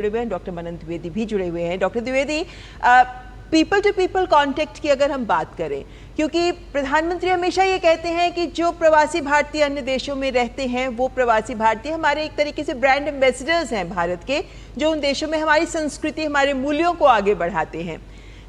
जुड़े हुए हैं, डॉक्टर मनन द्विवेदी भी जुड़े हुए हैं। Doctor Dwivedi, people to people contact की अगर हम बात करें, क्योंकि प्रधानमंत्री हमेशा ये कहते हैं कि जो प्रवासी भारतीय अन्य देशों में रहते हैं वो प्रवासी भारतीय हमारे एक तरीके से ब्रांड एम्बेसडर्स हैं भारत के, जो उन देशों में हमारी संस्कृति, हमारे मूल्यों को आगे बढ़ाते हैं।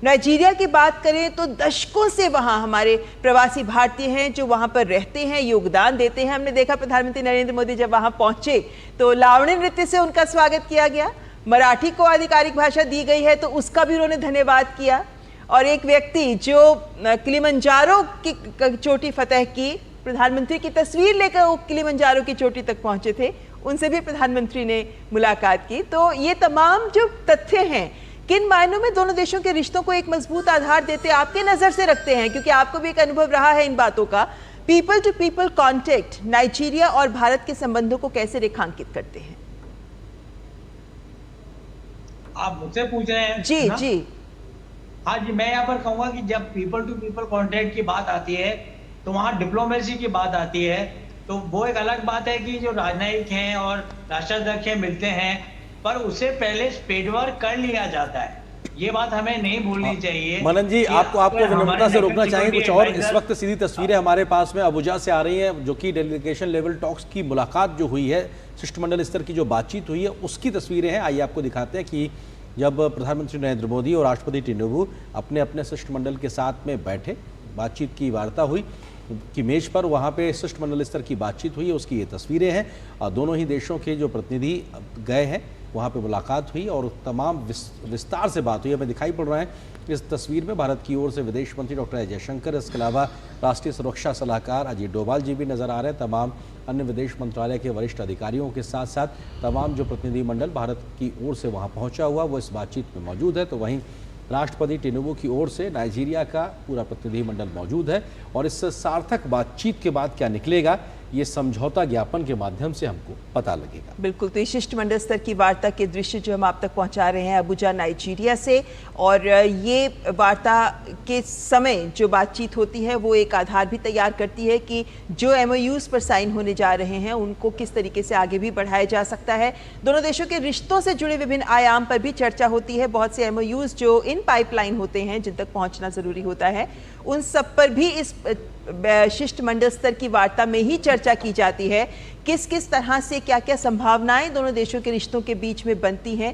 नाइजीरिया की बात करें तो दशकों से वहाँ हमारे प्रवासी भारतीय हैं जो वहाँ पर रहते हैं, योगदान देते हैं। हमने देखा प्रधानमंत्री नरेंद्र मोदी जब वहाँ पहुंचे तो लावणी नृत्य से उनका स्वागत किया गया, मराठी को आधिकारिक भाषा दी गई है तो उसका भी उन्होंने धन्यवाद किया। और एक व्यक्ति जो किलिमंजारो की चोटी फतेह की, प्रधानमंत्री की तस्वीर लेकर वो किलिमंजारो की चोटी तक पहुंचे थे, उनसे भी प्रधानमंत्री ने मुलाकात की। तो ये तमाम जो तथ्य हैं किन मायनों में दोनों देशों के रिश्तों को एक मजबूत आधार देते आपके नजर से रखते हैं, क्योंकि आपको भी एक अनुभव रहा है इन बातों का। People to people contact Nigeria और भारत के संबंधों को कैसे रेखांकित करते हैं? आप मुझसे पूछ रहे हैं? जी जी हाँ जी, मैं यहाँ पर कहूँगा कि जब पीपल टू पीपल कांटेक्ट की बात आती है तो वहाँ डिप्लोमेसी की बात आती है। तो वो एक अलग बात है कि जो राजनयिक हैं और राष्ट्राध्यक्ष हैं मिलते हैं, पर उससे पहले स्पेड वर्क कर लिया जाता है। ये बात हमें नहीं भूलनी चाहिए। मनन जी, आपको विनम्रता से रोकना चाहेंगे कुछ और। इस वक्त सीधी तस्वीरें हमारे पास में अबुजा से आ रही हैं, जो कि डेलीगेशन लेवल टॉक्स की मुलाकात जो हुई है, शिष्टमंडल स्तर की जो बातचीत हुई है उसकी तस्वीरें हैं। आइए आपको दिखाते हैं कि जब प्रधानमंत्री नरेंद्र मोदी और राष्ट्रपति टिनुबू अपने अपने शिष्टमंडल के साथ में बैठे, बातचीत की वार्ता हुई की मेज पर, वहाँ पे शिष्टमंडल स्तर की बातचीत हुई है, उसकी ये तस्वीरें हैं। और दोनों ही देशों के जो प्रतिनिधि गए हैं वहाँ पे मुलाकात हुई और तमाम विस्तार से बात हुई। हमें दिखाई पड़ रहा है इस तस्वीर में भारत की ओर से विदेश मंत्री डॉक्टर एस जयशंकर, इसके अलावा राष्ट्रीय सुरक्षा सलाहकार अजीत डोभाल जी भी नजर आ रहे हैं। तमाम अन्य विदेश मंत्रालय के वरिष्ठ अधिकारियों के साथ साथ तमाम जो प्रतिनिधिमंडल भारत की ओर से वहाँ पहुँचा हुआ वो इस बातचीत में मौजूद है। तो वहीं राष्ट्रपति टिनुबू की ओर से नाइजीरिया का पूरा प्रतिनिधिमंडल मौजूद है और इस सार्थक बातचीत के बाद क्या निकलेगा ये समझौता ज्ञापन के माध्यम से हमको पता लगेगा। बिल्कुल, तो इस शिष्टमंडल स्तर की वार्ता के दृश्य जो हम आप तक पहुंचा रहे हैं अबुजा नाइजीरिया से, और ये वार्ता के समय जो बातचीत होती है वो एक आधार भी तैयार करती है कि जो MOUs पर साइन होने जा रहे हैं उनको किस तरीके से आगे भी बढ़ाया जा सकता है। दोनों देशों के रिश्तों से जुड़े विभिन्न आयाम पर भी चर्चा होती है। बहुत से MOUs जो इन पाइपलाइन होते हैं, जिन तक पहुंचना जरूरी होता है, उन सब पर भी इस शिष्टमंडल स्तर की वार्ता में ही चर्चा की जाती है। किस किस तरह से क्या क्या संभावनाएं दोनों देशों के रिश्तों के बीच में बनती हैं,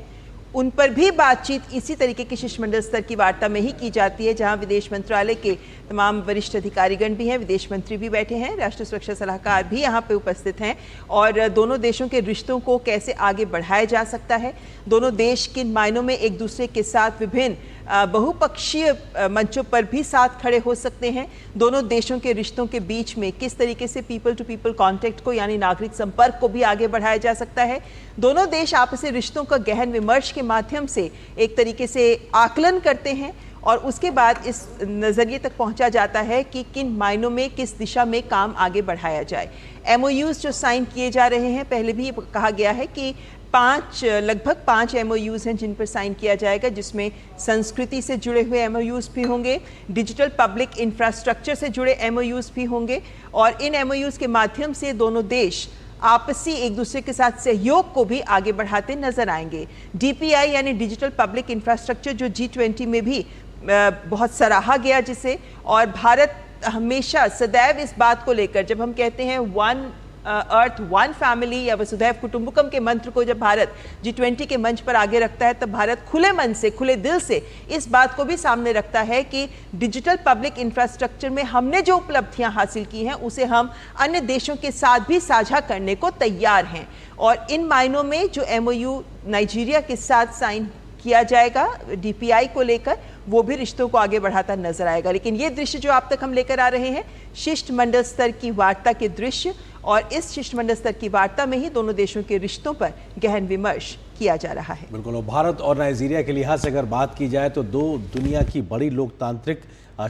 उन पर भी बातचीत इसी तरीके की शिष्टमंडल स्तर की वार्ता में ही की जाती है, जहां विदेश मंत्रालय के तमाम वरिष्ठ अधिकारीगण भी हैं, विदेश मंत्री भी बैठे हैं, राष्ट्रीय सुरक्षा सलाहकार भी यहां पे उपस्थित हैं। और दोनों देशों के रिश्तों को कैसे आगे बढ़ाया जा सकता है, दोनों देश किन मायनों में एक दूसरे के साथ विभिन्न बहुपक्षीय मंचों पर भी साथ खड़े हो सकते हैं, दोनों देशों के रिश्तों के बीच में किस तरीके से पीपल टू पीपल कांटेक्ट को यानी नागरिक संपर्क को भी आगे बढ़ाया जा सकता है। दोनों देश आपसी रिश्तों का गहन विमर्श के माध्यम से एक तरीके से आकलन करते हैं और उसके बाद इस नज़रिए तक पहुंचा जाता है कि किन मायनों में किस दिशा में काम आगे बढ़ाया जाए। MOUs जो साइन किए जा रहे हैं, पहले भी कहा गया है कि लगभग 5 MOUs हैं जिन पर साइन किया जाएगा, जिसमें संस्कृति से जुड़े हुए MOUs भी होंगे, डिजिटल पब्लिक इंफ्रास्ट्रक्चर से जुड़े MOUs भी होंगे, और इन MOUs के माध्यम से दोनों देश आपसी एक दूसरे के साथ सहयोग को भी आगे बढ़ाते नजर आएंगे। DPI यानी डिजिटल पब्लिक इंफ्रास्ट्रक्चर जो G20 में भी बहुत सराहा गया जिसे, और भारत हमेशा सदैव इस बात को लेकर, जब हम कहते हैं वन अर्थ वन फैमिली या वसुधैव कुटुंबकम के मंत्र को जब भारत G20 के मंच पर आगे रखता है, तब भारत खुले मन से, खुले दिल से इस बात को भी सामने रखता है कि डिजिटल पब्लिक इंफ्रास्ट्रक्चर में हमने जो उपलब्धियां हासिल की हैं उसे हम अन्य देशों के साथ भी साझा करने को तैयार हैं। और इन मायनों में जो MOU नाइजीरिया के साथ साइन किया जाएगा DPI को लेकर, वो भी रिश्तों को आगे बढ़ाता नजर आएगा। लेकिन ये दृश्य जो आप तक हम लेकर आ रहे हैं शिष्टमंडल स्तर की वार्ता के दृश्य, और इस शिष्टमंडल स्तर की वार्ता में ही दोनों देशों के रिश्तों पर गहन विमर्श किया जा रहा है। बिल्कुल, और भारत और नाइजीरिया के लिहाज से अगर बात की जाए तो दो दुनिया की बड़ी लोकतांत्रिक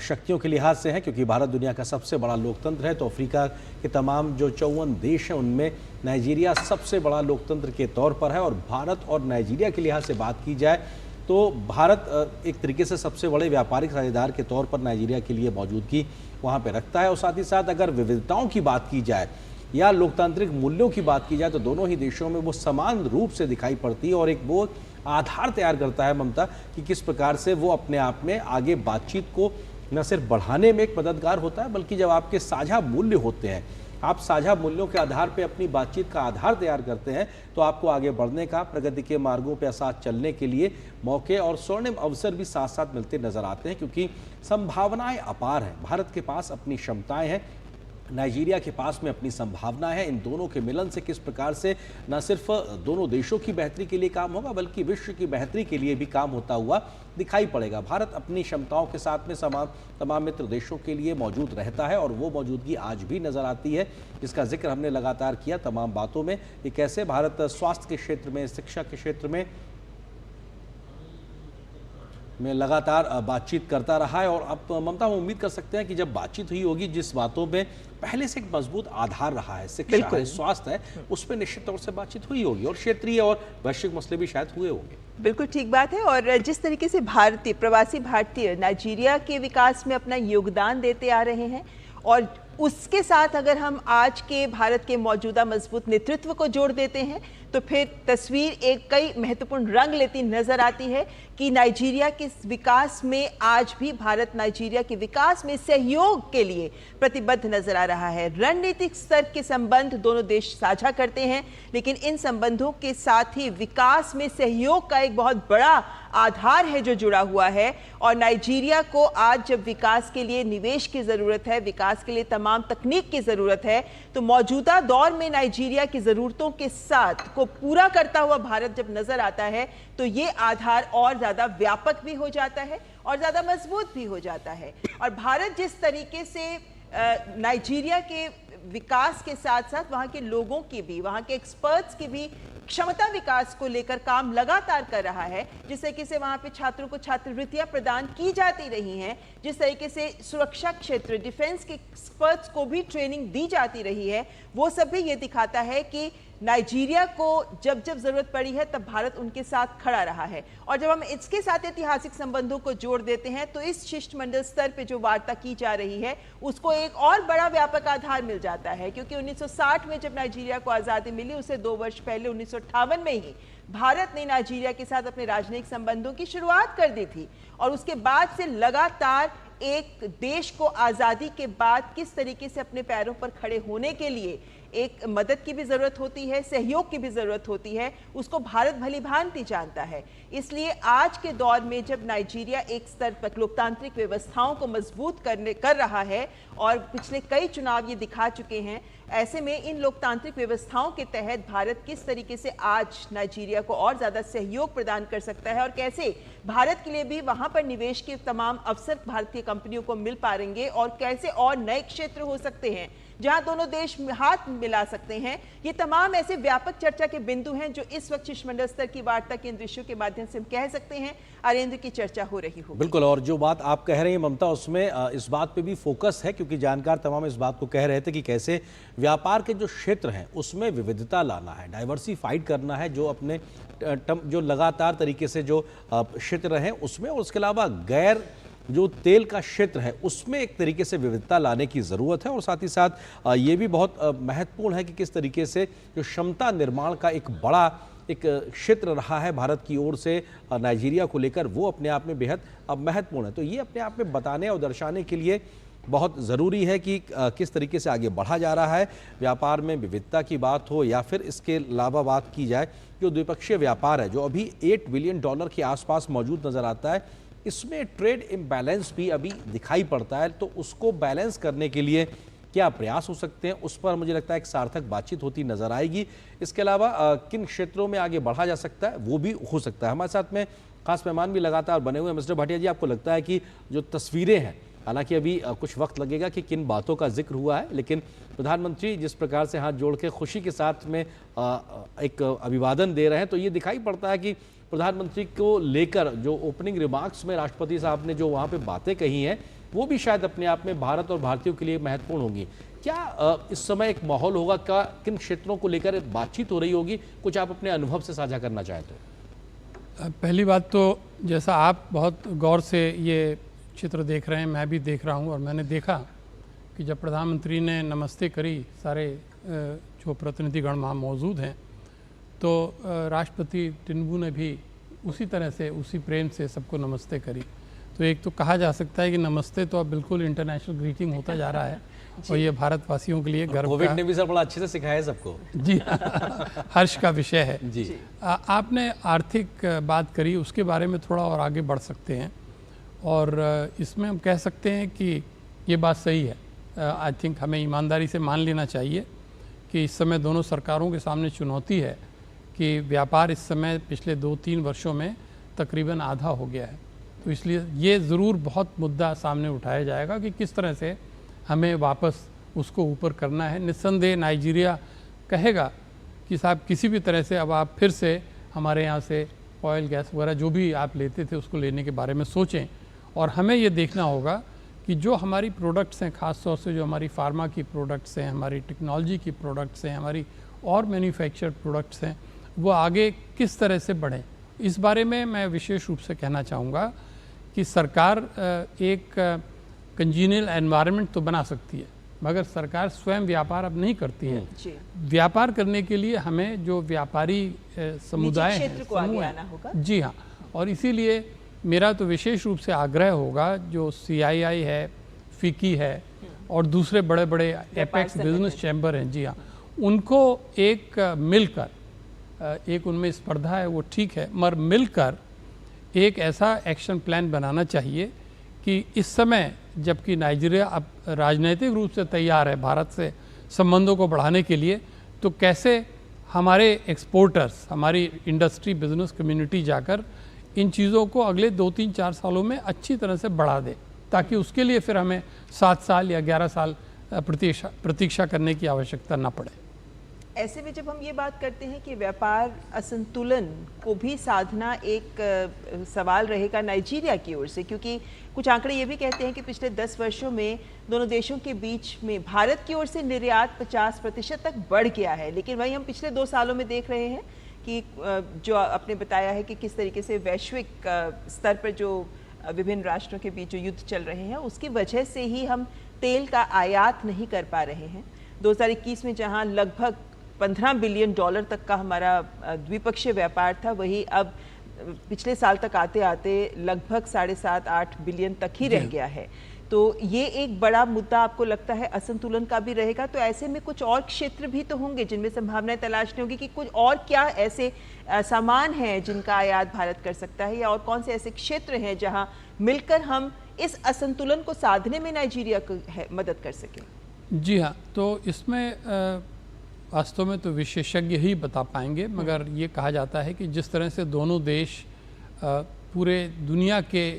शक्तियों के लिहाज से है, क्योंकि भारत दुनिया का सबसे बड़ा लोकतंत्र है। तो अफ्रीका के तमाम जो 54 देश हैं उनमें नाइजीरिया सबसे बड़ा लोकतंत्र के तौर पर है। और भारत और नाइजीरिया के लिहाज से बात की जाए तो भारत एक तरीके से सबसे बड़े व्यापारिक साझेदार के तौर पर नाइजीरिया के लिए मौजूदगी वहाँ पे रखता है। और साथ ही साथ अगर विविधताओं की बात की जाए या लोकतांत्रिक मूल्यों की बात की जाए तो दोनों ही देशों में वो समान रूप से दिखाई पड़ती है और एक वो आधार तैयार करता है ममता कि किस प्रकार से वो अपने आप में आगे बातचीत को न सिर्फ बढ़ाने में एक मददगार होता है, बल्कि जब आपके साझा मूल्य होते हैं, आप साझा मूल्यों के आधार पे अपनी बातचीत का आधार तैयार करते हैं, तो आपको आगे बढ़ने का, प्रगति के मार्गों पे साथ चलने के लिए मौके और स्वर्णिम अवसर भी साथ साथ मिलते नजर आते हैं, क्योंकि संभावनाएं अपार हैं। भारत के पास अपनी क्षमताएं हैं, नाइजीरिया के पास में अपनी संभावना है। इन दोनों के मिलन से किस प्रकार से न सिर्फ दोनों देशों की बेहतरी के लिए काम होगा, बल्कि विश्व की बेहतरी के लिए भी काम होता हुआ दिखाई पड़ेगा। भारत अपनी क्षमताओं के साथ में तमाम मित्र देशों के लिए मौजूद रहता है और वो मौजूदगी आज भी नजर आती है, जिसका जिक्र हमने लगातार किया तमाम बातों में कि कैसे भारत स्वास्थ्य के क्षेत्र में, शिक्षा के क्षेत्र में लगातार बातचीत करता रहा है। और अब ममता, हम उम्मीद कर सकते हैं कि जब बातचीत हुई होगी, जिस बातों में पहले से एक मजबूत आधार रहा है, शिक्षा है, स्वास्थ्य है, उस पर निश्चित तौर से बातचीत हुई होगी और क्षेत्रीय और वैश्विक मसले भी शायद हुए होंगे। बिल्कुल ठीक बात है। और जिस तरीके से भारतीय प्रवासी भारतीय नाइजीरिया के विकास में अपना योगदान देते आ रहे हैं, और उसके साथ अगर हम आज के भारत के मौजूदा मजबूत नेतृत्व को जोड़ देते हैं, तो फिर तस्वीर एक कई महत्वपूर्ण रंग लेती नजर आती है कि नाइजीरिया के विकास में आज भी भारत नाइजीरिया के विकास में सहयोग के लिए प्रतिबद्ध नजर आ रहा है। रणनीतिक स्तर के संबंध दोनों देश साझा करते हैं, लेकिन इन संबंधों के साथ ही विकास में सहयोग का एक बहुत बड़ा आधार है जो जुड़ा हुआ है। और नाइजीरिया को आज जब विकास के लिए निवेश की जरूरत है, विकास के लिए तमाम तकनीक की जरूरत है, तो मौजूदा दौर में नाइजीरिया की जरूरतों के साथ को पूरा करता हुआ भारत जब नजर आता है, तो ये आधार और ज्यादा व्यापक भी हो जाता है और ज्यादा मजबूत भी हो जाता है। और भारत जिस तरीके से नाइजीरिया के विकास के साथ साथ वहां के लोगों की भी, वहां के एक्सपर्ट्स की भी क्षमता विकास को लेकर काम लगातार कर रहा है, जिस तरीके से वहां पे छात्रों को छात्रवृत्तियां प्रदान की जाती रही हैं, जिस तरीके से सुरक्षा क्षेत्र, डिफेंस के एक्सपर्ट्स को भी ट्रेनिंग दी जाती रही है, वो सब भी ये दिखाता है कि नाइजीरिया को जब जब जरूरत पड़ी है तब भारत उनके साथ खड़ा रहा है। और जब हम इसके साथ ऐतिहासिक संबंधों को जोड़ देते हैं, तो इस शिष्टमंडल स्तर पे जो वार्ता की जा रही है उसको एक और बड़ा व्यापक आधार मिल जाता है, क्योंकि 1960 में जब नाइजीरिया को आज़ादी मिली, उससे 2 वर्ष पहले 1958 में ही भारत ने नाइजीरिया के साथ अपने राजनयिक संबंधों की शुरुआत कर दी थी। और उसके बाद से लगातार एक देश को आज़ादी के बाद किस तरीके से अपने पैरों पर खड़े होने के लिए एक मदद की भी जरूरत होती है, सहयोग की भी जरूरत होती है, उसको भारत भली भांति जानता है। इसलिए आज के दौर में जब नाइजीरिया एक स्तर पर लोकतांत्रिक व्यवस्थाओं को मजबूत कर रहा है, और पिछले कई चुनाव ये दिखा चुके हैं, ऐसे में इन लोकतांत्रिक व्यवस्थाओं के तहत भारत किस तरीके से आज नाइजीरिया को और ज्यादा सहयोग प्रदान कर सकता है, और कैसे भारत के लिए भी वहां पर निवेश के तमाम अवसर भारतीय कंपनियों को मिल पाएंगे, और कैसे और नए क्षेत्र हो सकते हैं जहां दोनों देश हाथ मिला सकते हैं। ये तमाम ऐसे व्यापक चर्चा के बिंदु हैं जो इस वक्त शिष्टमंडल स्तर की वार्ता के इन दृश्यों के माध्यम से हम कह सकते हैं अरेंद्र की चर्चा हो रही हो। बिल्कुल, और जो बात आप कह रहे हैं ममता, उसमें इस बात पे भी फोकस है, क्योंकि जानकार तमाम इस बात को कह रहे थे कि कैसे व्यापार के जो क्षेत्र हैं उसमें विविधता लाना है, डाइवर्सिफाइड करना है, जो अपने जो लगातार तरीके से जो क्षेत्र हैं उसमें, और उसके अलावा गैर जो तेल का क्षेत्र है उसमें एक तरीके से विविधता लाने की ज़रूरत है। और साथ ही साथ ये भी बहुत महत्वपूर्ण है कि किस तरीके से जो क्षमता निर्माण का एक बड़ा एक क्षेत्र रहा है भारत की ओर से नाइजीरिया को लेकर, वो अपने आप में बेहद महत्वपूर्ण है। तो ये अपने आप में बताने और दर्शाने के लिए बहुत ज़रूरी है कि किस तरीके से आगे बढ़ा जा रहा है। व्यापार में विविधता की बात हो या फिर इसके अलावा बात की जाए जो द्विपक्षीय व्यापार है, जो अभी $8 बिलियन के आसपास मौजूद नज़र आता है, इसमें ट्रेड इम्बैलेंस भी अभी दिखाई पड़ता है। तो उसको बैलेंस करने के लिए क्या प्रयास हो सकते हैं, उस पर मुझे लगता है एक सार्थक बातचीत होती नजर आएगी। इसके अलावा किन क्षेत्रों में आगे बढ़ा जा सकता है वो भी हो सकता है। हमारे साथ में खास मेहमान भी लगातार बने हुए हैं। मिस्टर भाटिया जी, आपको लगता है कि जो तस्वीरें हैं, हालांकि अभी कुछ वक्त लगेगा कि किन बातों का जिक्र हुआ है, लेकिन प्रधानमंत्री जिस प्रकार से हाथ जोड़ के खुशी के साथ में एक अभिवादन दे रहे हैं, तो ये दिखाई पड़ता है कि प्रधानमंत्री को लेकर जो ओपनिंग रिमार्क्स में राष्ट्रपति साहब ने जो वहाँ पे बातें कही हैं, वो भी शायद अपने आप में भारत और भारतीयों के लिए महत्वपूर्ण होंगी। क्या इस समय एक माहौल होगा, क्या किन क्षेत्रों को लेकर बातचीत हो रही होगी, कुछ आप अपने अनुभव से साझा करना चाहते हो? पहली बात तो जैसा आप बहुत गौर से ये चित्र देख रहे हैं, मैं भी देख रहा हूँ, और मैंने देखा कि जब प्रधानमंत्री ने नमस्ते करी, सारे जो प्रतिनिधिगण वहाँ मौजूद हैं, तो राष्ट्रपति टिनुबू ने भी उसी तरह से उसी प्रेम से सबको नमस्ते करी। तो एक तो कहा जा सकता है कि नमस्ते तो अब बिल्कुल इंटरनेशनल ग्रीटिंग होता जा रहा है और ये भारतवासियों के लिए गर्व कोविड का ने भी सर बड़ा अच्छे से सिखाया है सबको। जी हर्ष का विषय है जी। आपने आर्थिक बात करी, उसके बारे में थोड़ा और आगे बढ़ सकते हैं और इसमें हम कह सकते हैं कि ये बात सही है। आई थिंक हमें ईमानदारी से मान लेना चाहिए कि इस समय दोनों सरकारों के सामने चुनौती है कि व्यापार इस समय पिछले 2-3 वर्षों में तकरीबन आधा हो गया है। तो इसलिए ये ज़रूर बहुत मुद्दा सामने उठाया जाएगा कि किस तरह से हमें वापस उसको ऊपर करना है। निस्संदेह नाइजीरिया कहेगा कि साहब किसी भी तरह से अब आप फिर से हमारे यहाँ से ऑयल गैस वगैरह जो भी आप लेते थे उसको लेने के बारे में सोचें। और हमें ये देखना होगा कि जो हमारी प्रोडक्ट्स हैं, ख़ास तौर से जो हमारी फार्मा की प्रोडक्ट्स हैं, हमारी टेक्नोलॉजी की प्रोडक्ट्स हैं, हमारी और मैन्युफैक्चर्ड प्रोडक्ट्स हैं, वो आगे किस तरह से बढ़ें। इस बारे में मैं विशेष रूप से कहना चाहूँगा कि सरकार एक कंजीनियल एनवायरनमेंट तो बना सकती है, मगर सरकार स्वयं व्यापार अब नहीं करती है। व्यापार करने के लिए हमें जो व्यापारी समुदाय हैं, समूह हैं, जी हाँ, और इसीलिए मेरा तो विशेष रूप से आग्रह होगा जो CII है, फिकी है और दूसरे बड़े बड़े एपेक्स बिजनेस चैम्बर हैं, जी हाँ, उनको एक मिलकर, एक उनमें स्पर्धा है वो ठीक है, मगर मिलकर एक ऐसा एक्शन प्लान बनाना चाहिए कि इस समय जबकि नाइजीरिया अब राजनीतिक रूप से तैयार है भारत से संबंधों को बढ़ाने के लिए, तो कैसे हमारे एक्सपोर्टर्स, हमारी इंडस्ट्री बिजनेस कम्युनिटी जाकर इन चीज़ों को अगले 2-3-4 सालों में अच्छी तरह से बढ़ा दे, ताकि उसके लिए फिर हमें 7 साल या 11 साल प्रतीक्षा करने की आवश्यकता ना पड़े। ऐसे में जब हम ये बात करते हैं कि व्यापार असंतुलन को भी साधना एक सवाल रहेगा नाइजीरिया की ओर से, क्योंकि कुछ आंकड़े ये भी कहते हैं कि पिछले 10 वर्षों में दोनों देशों के बीच में भारत की ओर से निर्यात 50% तक बढ़ गया है। लेकिन वहीं हम पिछले 2 सालों में देख रहे हैं कि जो आपने बताया है कि किस तरीके से वैश्विक स्तर पर जो विभिन्न राष्ट्रों के बीच जो युद्ध चल रहे हैं उसकी वजह से ही हम तेल का आयात नहीं कर पा रहे हैं। 2021 में जहां लगभग $15 बिलियन तक का हमारा द्विपक्षीय व्यापार था, वही अब पिछले साल तक आते आते लगभग 7.5-8 बिलियन तक ही रह गया है। तो ये एक बड़ा मुद्दा आपको लगता है असंतुलन का भी रहेगा। तो ऐसे में कुछ और क्षेत्र भी तो होंगे जिनमें संभावनाएं तलाशनी होगी कि कुछ और क्या ऐसे सामान हैं जिनका आयात भारत कर सकता है, या और कौन से ऐसे क्षेत्र हैं जहां मिलकर हम इस असंतुलन को साधने में नाइजीरिया को मदद कर सकें। जी हाँ, तो इसमें वास्तव में तो विशेषज्ञ ही बता पाएंगे, मगर ये कहा जाता है कि जिस तरह से दोनों देश पूरे दुनिया के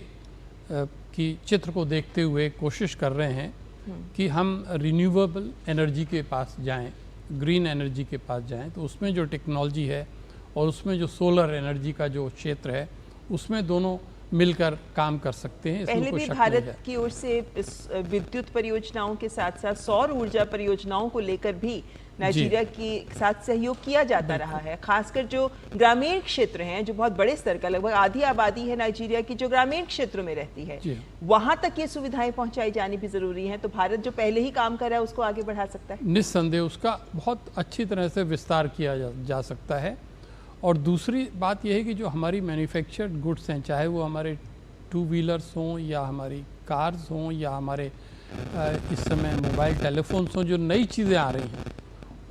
की चित्र को देखते हुए कोशिश कर रहे हैं कि हम रिन्यूएबल एनर्जी के पास जाएं, ग्रीन एनर्जी के पास जाएं, तो उसमें जो टेक्नोलॉजी है और उसमें जो सोलर एनर्जी का जो क्षेत्र है उसमें दोनों मिलकर काम कर सकते हैं। पहले भी भारत की ओर से इस विद्युत परियोजनाओं के साथ साथ सौर ऊर्जा परियोजनाओं को लेकर भी नाइजीरिया के साथ सहयोग किया जाता रहा है। खासकर जो ग्रामीण क्षेत्र हैं, जो बहुत बड़े स्तर का, लगभग आधी आबादी है नाइजीरिया की जो ग्रामीण क्षेत्रों में रहती है, वहां तक ये सुविधाएं पहुंचाई जानी भी जरूरी है। तो भारत जो पहले ही काम कर रहा है उसको आगे बढ़ा सकता है, निस्संदेह उसका बहुत अच्छी तरह से विस्तार किया जा सकता है। और दूसरी बात यह है कि जो हमारी मैन्युफैक्चर्ड गुड्स हैं, चाहे वो हमारे 2 व्हीलर्स हों या हमारी कार्स हों या हमारे इस समय मोबाइल टेलीफोन्स हों, जो नई चीज़ें आ रही हैं,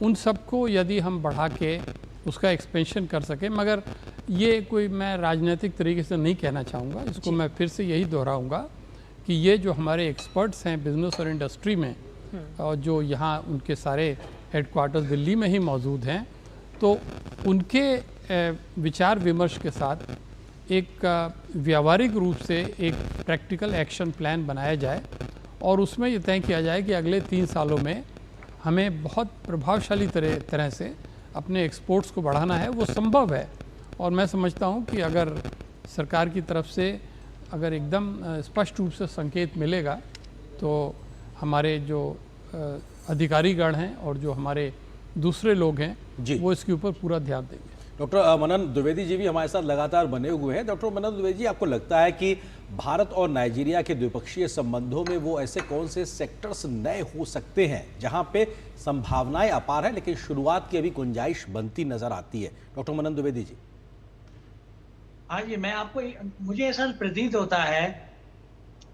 उन सबको यदि हम बढ़ा के उसका एक्सपेंशन कर सकें, मगर ये कोई मैं राजनीतिक तरीके से नहीं कहना चाहूँगा, इसको मैं फिर से यही दोहराऊँगा कि ये जो हमारे एक्सपर्ट्स हैं बिज़नेस और इंडस्ट्री में, और जो यहाँ उनके सारे हेडक्वार्टर्स दिल्ली में ही मौजूद हैं, तो उनके विचार विमर्श के साथ एक व्यावहारिक रूप से एक प्रैक्टिकल एक्शन प्लान बनाया जाए और उसमें ये तय किया जाए कि अगले 3 सालों में हमें बहुत प्रभावशाली तरह से अपने एक्सपोर्ट्स को बढ़ाना है। वो संभव है और मैं समझता हूँ कि अगर सरकार की तरफ से अगर एकदम स्पष्ट रूप से संकेत मिलेगा तो हमारे जो अधिकारीगण हैं और जो हमारे दूसरे लोग हैं वो इसके ऊपर पूरा ध्यान देंगे। डॉक्टर मनन द्विवेदी जी भी हमारे साथ लगातार बने हुए हैं। डॉक्टर मनन द्विवेदी जी, आपको लगता है कि भारत और नाइजीरिया के द्विपक्षीय संबंधों में वो ऐसे कौन से सेक्टर्स नए हो सकते हैं जहां पे संभावनाएं अपार है लेकिन शुरुआत की अभी गुंजाइश बनती नजर आती है? डॉक्टर मनन द्विवेदी जी। हाँ जी, मुझे ऐसा प्रतीत होता है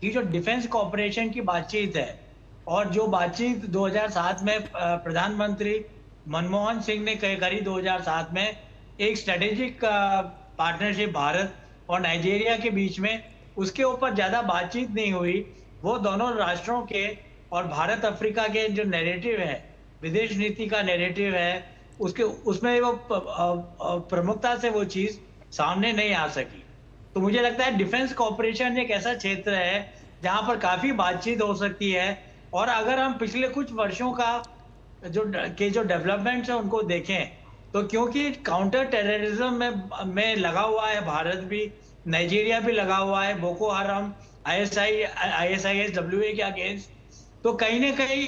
कि जो डिफेंस कॉर्पोरेशन की बातचीत है और जो बातचीत 2007 में प्रधानमंत्री मनमोहन सिंह ने करी 2007 में, एक स्ट्रेटेजिक पार्टनरशिप भारत और नाइजीरिया के बीच में, उसके ऊपर ज़्यादा बातचीत नहीं हुई। वो दोनों राष्ट्रों के और भारत अफ्रीका के जो नैरेटिव है, विदेश नीति का नैरेटिव है, उसमें वो प्रमुखता से वो चीज़ सामने नहीं आ सकी। तो मुझे लगता है डिफेंस कॉर्पोरेशन एक ऐसा क्षेत्र है जहां पर काफी बातचीत हो सकती है। और अगर हम पिछले कुछ वर्षों का जो डेवलपमेंट्स है उनको देखें, तो क्योंकि काउंटर टेररिज्म में लगा हुआ है भारत भी, नाइजीरिया भी लगा हुआ है, बोको हराम, ISIS WA के अगेंस्ट, तो कहीं ना कहीं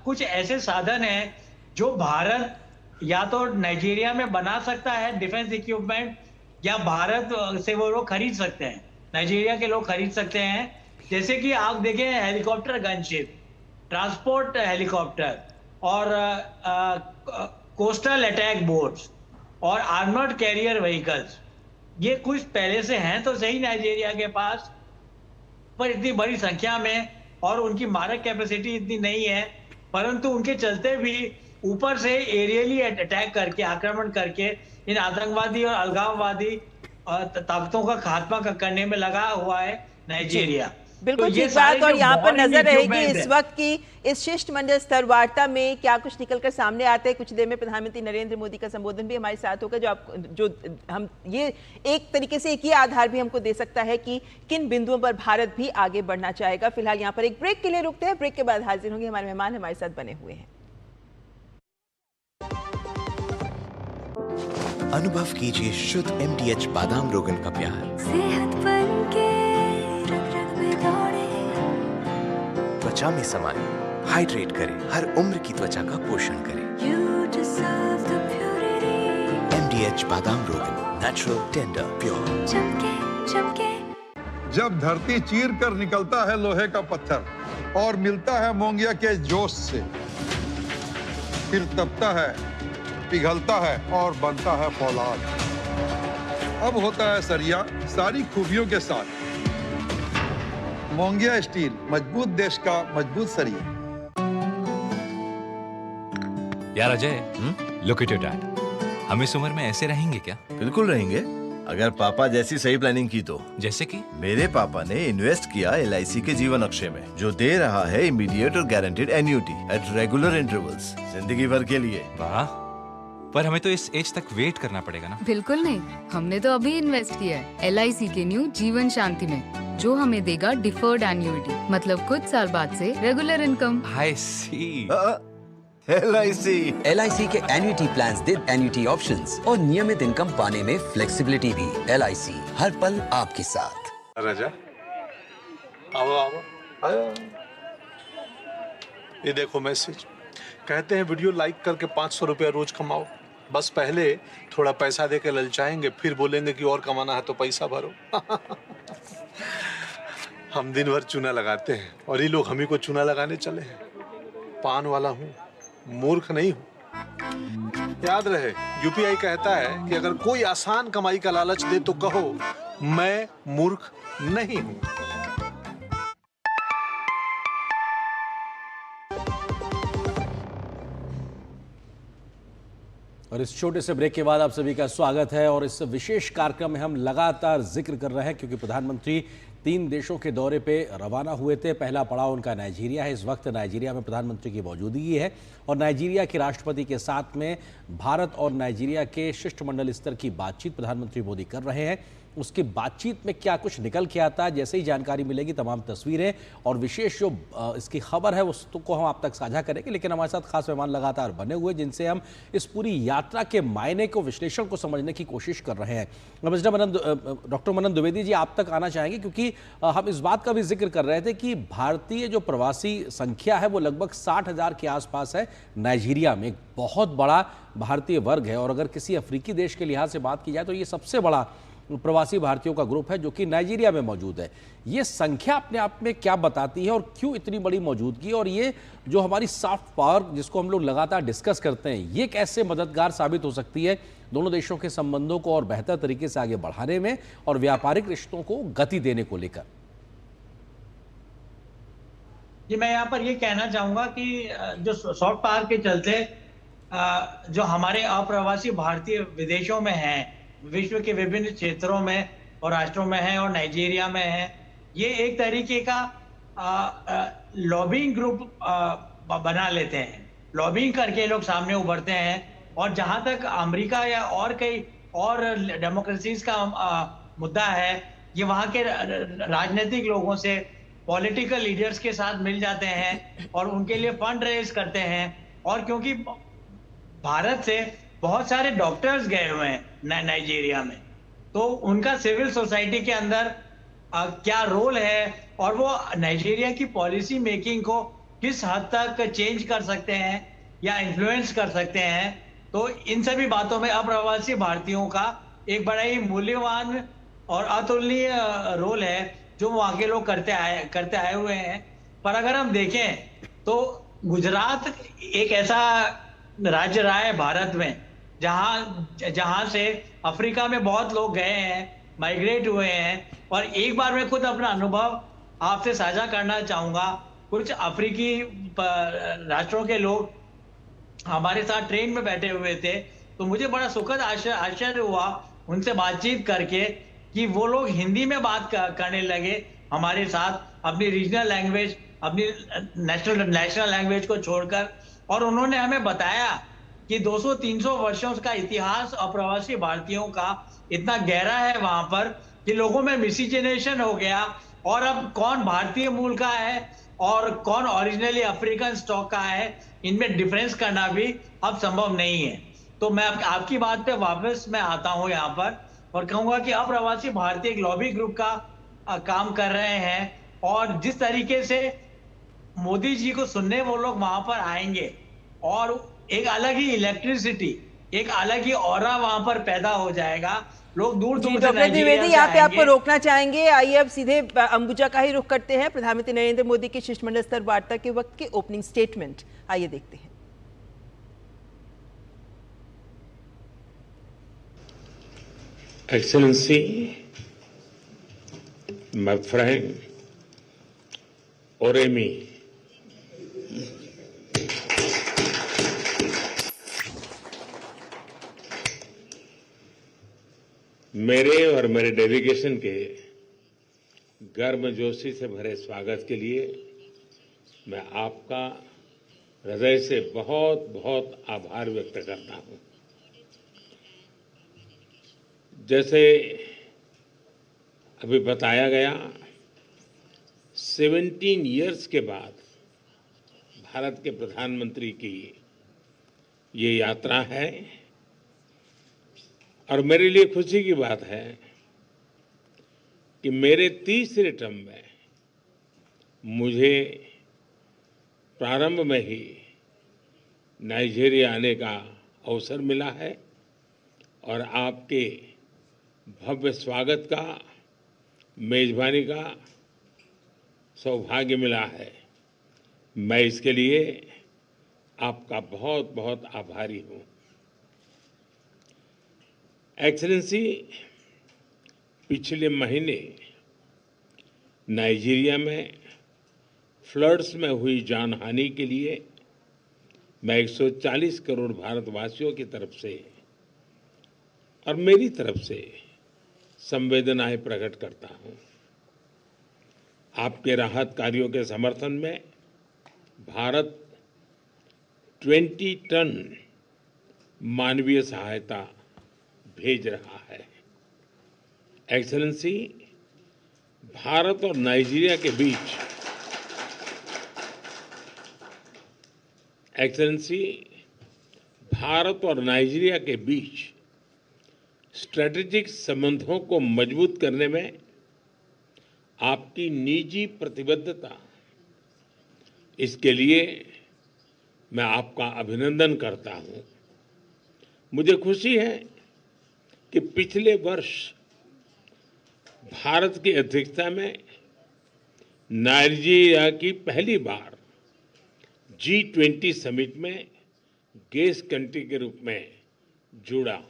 कुछ ऐसे साधन हैं जो भारत या तो नाइजीरिया में बना सकता है डिफेंस इक्विपमेंट, या भारत से वो लोग खरीद सकते हैं, नाइजीरिया के लोग खरीद सकते हैं। जैसे कि आप देखें हेलीकॉप्टर गनशिप, ट्रांसपोर्ट हेलीकॉप्टर और कोस्टल अटैक बोट्स और आर्मर्ड कैरियर व्हीकल्स, ये कुछ पहले से हैं तो सही नाइजीरिया के पास, पर इतनी बड़ी संख्या में और उनकी मारक कैपेसिटी इतनी नहीं है, परंतु उनके चलते भी ऊपर से एरियली अटैक करके, आक्रमण करके इन आतंकवादी और अलगाववादी ताकतों का खात्मा करने में लगा हुआ है नाइजीरिया। बिल्कुल तो ये ठीक बात। और यहाँ पर नजर रहेगी इक्विपमेंट इस वक्त की इस शिष्टमंडल स्तर वार्ता में क्या कुछ निकलकर सामने आते हैं। कुछ देर में प्रधानमंत्री नरेंद्र मोदी का संबोधन भी हमारे साथ होगा, जो हम ये एक तरीके से एक ही आधार भी हमको दे सकता है कि किन बिंदुओं पर भारत भी आगे बढ़ना चाहेगा। फिलहाल यहाँ पर एक ब्रेक के लिए रुकते हैं, ब्रेक के बाद हाजिर होंगे हमारे मेहमान हमारे साथ बने हुए हैं। अनुभव कीजिए शुद्ध MDH बादाम रोगन का प्यार। सेहत बनके रग रग में दौड़े, त्वचा में समाये, हाइड्रेट करे, हर उम्र की त्वचा का पोषण करे। You deserve the purity. MDH बादाम रोगन, नेचुरल, टेंडर, प्योर। चमके चमके जब धरती चीर कर निकलता है लोहे का पत्थर और मिलता है मोंगिया के जोश से, फिर तपता है, पिघलता है और बनता है फौलाद। अब होता है सरिया सारी खूबियों के साथ। मोंगिया स्टील, मजबूत देश का मजबूत सरिया। यार Ajay, look at your dad. हम इस उम्र में ऐसे रहेंगे क्या? बिल्कुल रहेंगे, अगर पापा जैसी सही प्लानिंग की तो। जैसे कि मेरे पापा ने इन्वेस्ट किया LIC के जीवन अक्षय में, जो दे रहा है इमीडिएट और guaranteed annuity at regular intervals, जिंदगी भर के लिए। वाह, पर हमें तो इस एज तक वेट करना पड़ेगा ना? बिल्कुल नहीं, हमने तो अभी इन्वेस्ट किया है LIC के न्यू जीवन शांति में, जो हमें देगा डिफर्ड एन्युटी, मतलब कुछ साल बाद से रेगुलर इनकम। आई सी। LIC के एन्युटी प्लान्स दे एन्युटी ऑप्शंस और नियमित इनकम पाने में फ्लेक्सिबिलिटी भी। LIC, हर पल आपके साथ। राजा, आओ आओ आओ। ये देखो मैसेज, कहते हैं वीडियो लाइक करके 500 रुपया रोज कमाओ। बस पहले थोड़ा पैसा दे के ललचाएंगे, फिर बोलेंगे कि और कमाना है तो पैसा भरो। हम दिन भर चूना लगाते हैं और ये लोग हम ही को चूना लगाने चले हैं। पान वाला हूँ, मूर्ख नहीं हूँ। याद रहे, UPI कहता है कि अगर कोई आसान कमाई का लालच दे तो कहो मैं मूर्ख नहीं हूँ। और इस छोटे से ब्रेक के बाद आप सभी का स्वागत है। और इस विशेष कार्यक्रम में हम लगातार जिक्र कर रहे हैं क्योंकि प्रधानमंत्री 3 देशों के दौरे पे रवाना हुए थे। पहला पड़ाव उनका नाइजीरिया है। इस वक्त नाइजीरिया में प्रधानमंत्री की मौजूदगी है और नाइजीरिया के राष्ट्रपति के साथ में भारत और नाइजीरिया के शिष्टमंडल स्तर की बातचीत प्रधानमंत्री मोदी कर रहे हैं। उसकी बातचीत में क्या कुछ निकल के आता है, जैसे ही जानकारी मिलेगी तमाम तस्वीरें और विशेष जो इसकी खबर है उसको हम आप तक साझा करेंगे। लेकिन हमारे साथ खास मेहमान लगातार बने हुए जिनसे हम इस पूरी यात्रा के मायने को, विश्लेषण को समझने की कोशिश कर रहे हैं। डॉक्टर मनन द्विवेदी जी, आप तक आना चाहेंगे क्योंकि हम इस बात का भी जिक्र कर रहे थे कि भारतीय जो प्रवासी संख्या है वो लगभग 60,000 के आसपास है नाइजीरिया में। एक बहुत बड़ा भारतीय वर्ग है और अगर किसी अफ्रीकी देश के लिहाज से बात की जाए तो ये सबसे बड़ा प्रवासी भारतीयों का ग्रुप है जो कि नाइजीरिया में मौजूद है। ये संख्या अपने आप में क्या बताती है और क्यों इतनी बड़ी मौजूदगी, और ये जो हमारी सॉफ्ट पावर जिसको हम लोग लगातार डिस्कस करते हैं, ये कैसे मददगार साबित हो सकती है दोनों देशों के संबंधों को और बेहतर तरीके से आगे बढ़ाने में और व्यापारिक रिश्तों को गति देने को लेकर? जी, मैं यहाँ पर ये कहना चाहूंगा कि जो सॉफ्ट पावर के चलते जो हमारे अप्रवासी भारतीय विदेशों में हैं, विश्व के विभिन्न क्षेत्रों में और राष्ट्रों में हैं और नाइजीरिया में हैं, ये एक तरीके का लॉबिंग ग्रुप बना लेते हैं। लॉबिंग करके लोग सामने उभरते हैं, और जहां तक अमेरिका या और कई और डेमोक्रेसीज का मुद्दा है, ये वहां के राजनीतिक लोगों से, पॉलिटिकल लीडर्स के साथ मिल जाते हैं और उनके लिए फंड रेज करते हैं। और क्योंकि भारत से बहुत सारे डॉक्टर्स गए हुए हैं नाइजीरिया में, तो उनका सिविल सोसाइटी के अंदर क्या रोल है और वो नाइजीरिया की पॉलिसी मेकिंग को किस हद तक चेंज कर सकते हैं या इन्फ्लुएंस कर सकते हैं, तो इन सभी बातों में अप्रवासी भारतीयों का एक बड़ा ही मूल्यवान और अतुलनीय रोल है जो वहाँ के लोग करते आए हुए हैं। पर अगर हम देखें तो गुजरात एक ऐसा राज्य रहा है भारत में जहां से अफ्रीका में बहुत लोग गए हैं, माइग्रेट हुए हैं। और एक बार मैं खुद अपना अनुभव आपसे साझा करना चाहूंगा। कुछ अफ्रीकी राष्ट्रों के लोग हमारे साथ ट्रेन में बैठे हुए थे, तो मुझे बड़ा सुखद आश्चर्य हुआ उनसे बातचीत करके कि वो लोग हिंदी में बात करने लगे हमारे साथ, अपनी रीजनल लैंग्वेज, अपनी नेशनल लैंग्वेज को छोड़कर। और उन्होंने हमें बताया कि 200-300 वर्षों का इतिहास अप्रवासी भारतीयों का इतना गहरा है वहां पर कि लोगों में मिसजेनेशन हो गया, और अब कौन भारतीय मूल का है और कौन ओरिजिनली अफ्रीकन स्टॉक का है, इनमें डिफरेंस करना भी अब संभव नहीं है। तो मैं आपकी बात पे वापस मैं आता हूं यहाँ पर और कहूंगा कि अप्रवासी भारतीय एक लॉबी ग्रुप का काम कर रहे हैं, और जिस तरीके से मोदी जी को सुनने वो लोग वहां पर आएंगे और एक अलग ही इलेक्ट्रिसिटी, एक अलग ही ऑरा वहां पर पैदा हो जाएगा। लोग दूर दूर से डॉक्टर द्विवेदी यहाँ पे आपको रोकना चाहेंगे। आइए अब सीधे अंबुजा का ही रुख करते हैं। प्रधानमंत्री नरेंद्र मोदी की शिष्टमंडल स्तर वार्ता के वक्त के ओपनिंग स्टेटमेंट आइए देखते हैं। Excellency, my friend Oremi, मेरे और मेरे डेलीगेशन के गर्मजोशी से भरे स्वागत के लिए मैं आपका हृदय से बहुत बहुत आभार व्यक्त करता हूं। जैसे अभी बताया गया, 17 इयर्स के बाद भारत के प्रधानमंत्री की ये यात्रा है, और मेरे लिए खुशी की बात है कि मेरे तीसरे टर्म में मुझे प्रारंभ में ही नाइजीरिया आने का अवसर मिला है और आपके भव्य स्वागत का, मेजबानी का सौभाग्य मिला है। मैं इसके लिए आपका बहुत बहुत आभारी हूं। एक्सेलेंसी, पिछले महीने नाइजीरिया में फ्लड्स में हुई जानहानि के लिए मैं 140 करोड़ भारतवासियों की तरफ से और मेरी तरफ से संवेदनाएं प्रकट करता हूं। आपके राहत कार्यों के समर्थन में भारत 20 टन मानवीय सहायता भेज रहा है। एक्सेलेंसी, भारत और नाइजीरिया के बीच स्ट्रैटेजिक संबंधों को मजबूत करने में आपकी निजी प्रतिबद्धता, इसके लिए मैं आपका अभिनंदन करता हूं। मुझे खुशी है कि पिछले वर्ष भारत की अध्यक्षता में नाइजीरिया की पहली बार G20 समिट में गेस्ट कंट्री के रूप में जुड़ा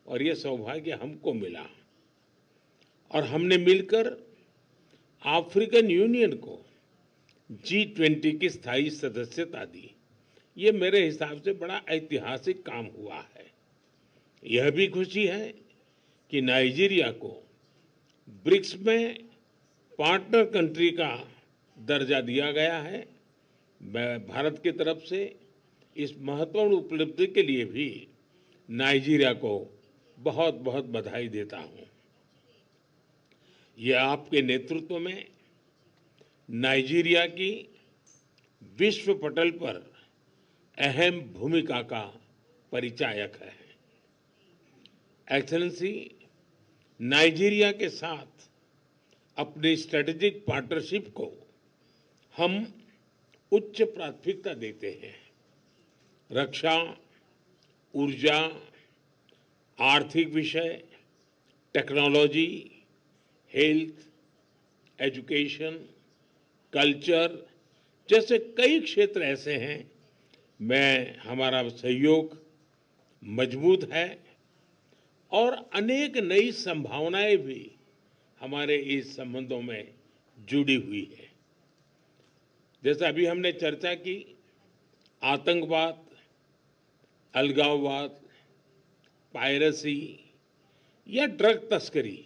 और ये सौभाग्य हमको मिला और हमने मिलकर अफ्रीकन यूनियन को G20 की स्थायी सदस्यता दी। ये मेरे हिसाब से बड़ा ऐतिहासिक काम हुआ है। यह भी खुशी है कि नाइजीरिया को ब्रिक्स में पार्टनर कंट्री का दर्जा दिया गया है। मैं भारत की तरफ से इस महत्वपूर्ण उपलब्धि के लिए भी नाइजीरिया को बहुत बहुत बधाई देता हूं। यह आपके नेतृत्व में नाइजीरिया की विश्व पटल पर अहम भूमिका का परिचायक है। एक्सेलेंसी, नाइजीरिया के साथ अपनी स्ट्रेटेजिक पार्टनरशिप को हम उच्च प्राथमिकता देते हैं। रक्षा, ऊर्जा, आर्थिक विषय, टेक्नोलॉजी, हेल्थ, एजुकेशन, कल्चर जैसे कई क्षेत्र ऐसे हैं में हमारा सहयोग मजबूत है और अनेक नई संभावनाएं भी हमारे इस संबंधों में जुड़ी हुई है। जैसे अभी हमने चर्चा की, आतंकवाद, अलगाववाद, पायरेसी या ड्रग तस्करी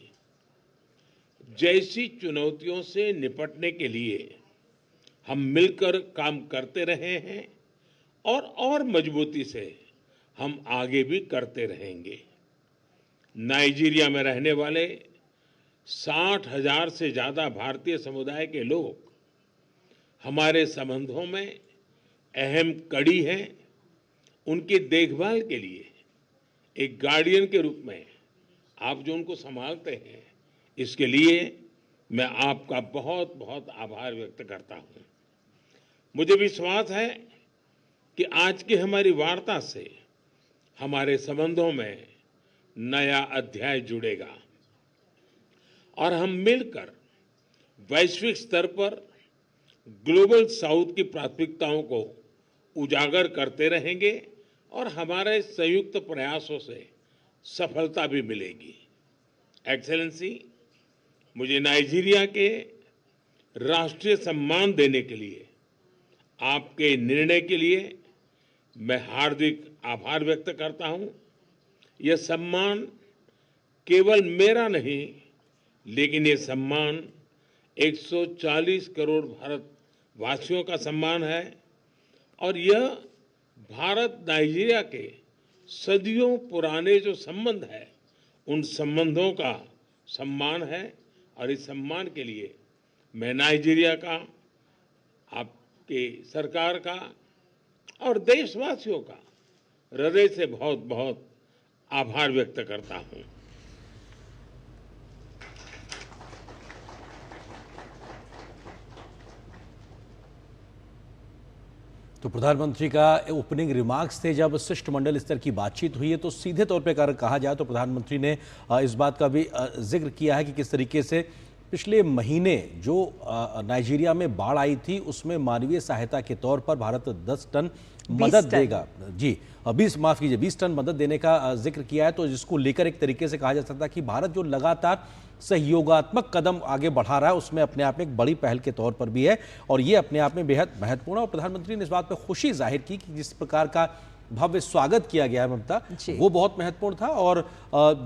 जैसी चुनौतियों से निपटने के लिए हम मिलकर काम करते रहे हैं और मजबूती से हम आगे भी करते रहेंगे। नाइजीरिया में रहने वाले 60,000 से ज्यादा भारतीय समुदाय के लोग हमारे संबंधों में अहम कड़ी हैं। उनकी देखभाल के लिए एक गार्डियन के रूप में आप जो उनको संभालते हैं, इसके लिए मैं आपका बहुत बहुत आभार व्यक्त करता हूं। मुझे विश्वास है कि आज की हमारी वार्ता से हमारे संबंधों में नया अध्याय जुड़ेगा और हम मिलकर वैश्विक स्तर पर ग्लोबल साउथ की प्राथमिकताओं को उजागर करते रहेंगे और हमारे संयुक्त प्रयासों से सफलता भी मिलेगी। एक्सेलेंसी, मुझे नाइजीरिया के राष्ट्रीय सम्मान देने के लिए आपके निर्णय के लिए मैं हार्दिक आभार व्यक्त करता हूं। यह सम्मान केवल मेरा नहीं, लेकिन ये सम्मान 140 करोड़ भारतवासियों का सम्मान है और यह भारत नाइजीरिया के सदियों पुराने जो संबंध है, उन संबंधों का सम्मान है और इस सम्मान के लिए मैं नाइजीरिया का, आपके सरकार का और देशवासियों का हृदय से बहुत बहुत आभार व्यक्त करता हूं। तो प्रधानमंत्री का ओपनिंग रिमार्क्स थे। जब शिष्टमंडल स्तर की बातचीत हुई है तो सीधे तौर पे अगर कहा जाए तो प्रधानमंत्री ने इस बात का भी जिक्र किया है कि किस तरीके से पिछले महीने जो नाइजीरिया में बाढ़ आई थी उसमें मानवीय सहायता के तौर पर भारत 10 टन मदद देगा। जी 20 टन मदद देने का जिक्र किया है। तो जिसको लेकर एक तरीके से कहा जा सकता है कि भारत जो लगातार सहयोगात्मक कदम आगे बढ़ा रहा है उसमें अपने आप में एक बड़ी पहल के तौर पर भी है और ये अपने आप में बेहद महत्वपूर्ण है। और प्रधानमंत्री ने इस बात पर खुशी जाहिर की कि जिस प्रकार का भव्य स्वागत किया गया है ममता, वो बहुत महत्वपूर्ण था। और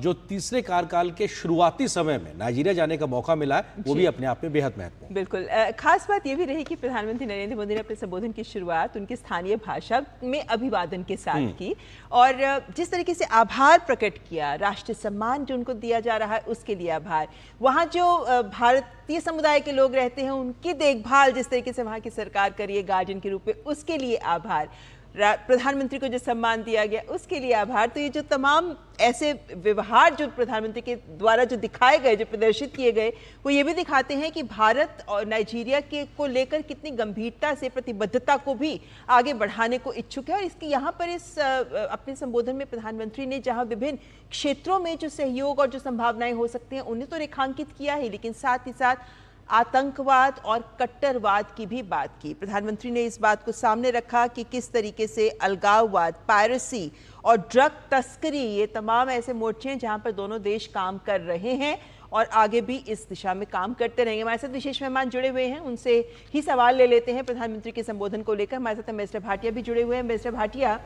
जो तीसरे कार्यकाल के शुरुआती समय में नाइजीरिया जाने का मौका मिला है वो भी अपने आप में बेहद महत्वपूर्ण। बिल्कुल, खास बात ये भी रही कि प्रधानमंत्री नरेंद्र मोदी ने अपने संबोधन की शुरुआत उनकी स्थानीय भाषा में अभिवादन के साथ की और जिस तरीके से आभार प्रकट किया, राष्ट्रीय सम्मान जो उनको दिया जा रहा है उसके लिए आभार, वहाँ जो भारतीय समुदाय के लोग रहते हैं उनकी देखभाल जिस तरीके से वहाँ की सरकार करिए गार्जियन के रूप में, उसके लिए आभार। प्रधानमंत्री को जो सम्मान दिया गया उसके लिए आभार। तो ये जो तमाम ऐसे व्यवहार जो प्रधानमंत्री के द्वारा जो दिखाए गए, जो प्रदर्शित किए गए, वो ये भी दिखाते हैं कि भारत और नाइजीरिया के को लेकर कितनी गंभीरता से प्रतिबद्धता को भी आगे बढ़ाने को इच्छुक है। और इसकी यहाँ पर इस अपने संबोधन में प्रधानमंत्री ने जहाँ विभिन्न क्षेत्रों में जो सहयोग और जो संभावनाएं हो सकती हैं उन्हें तो रेखांकित किया है, लेकिन साथ ही साथ आतंकवाद और कट्टरवाद की भी बात की। प्रधानमंत्री ने इस बात को सामने रखा कि किस तरीके से अलगाववाद, पायरेसी और ड्रग तस्करी, ये तमाम ऐसे मोर्चे हैं जहां पर दोनों देश काम कर रहे हैं और आगे भी इस दिशा में काम करते रहेंगे। हमारे साथ विशेष मेहमान जुड़े हुए हैं, उनसे ही सवाल ले लेते हैं प्रधानमंत्री के संबोधन को लेकर। हमारे साथ मिस्टर भाटिया भी जुड़े हुए हैं। मिस्टर भाटिया,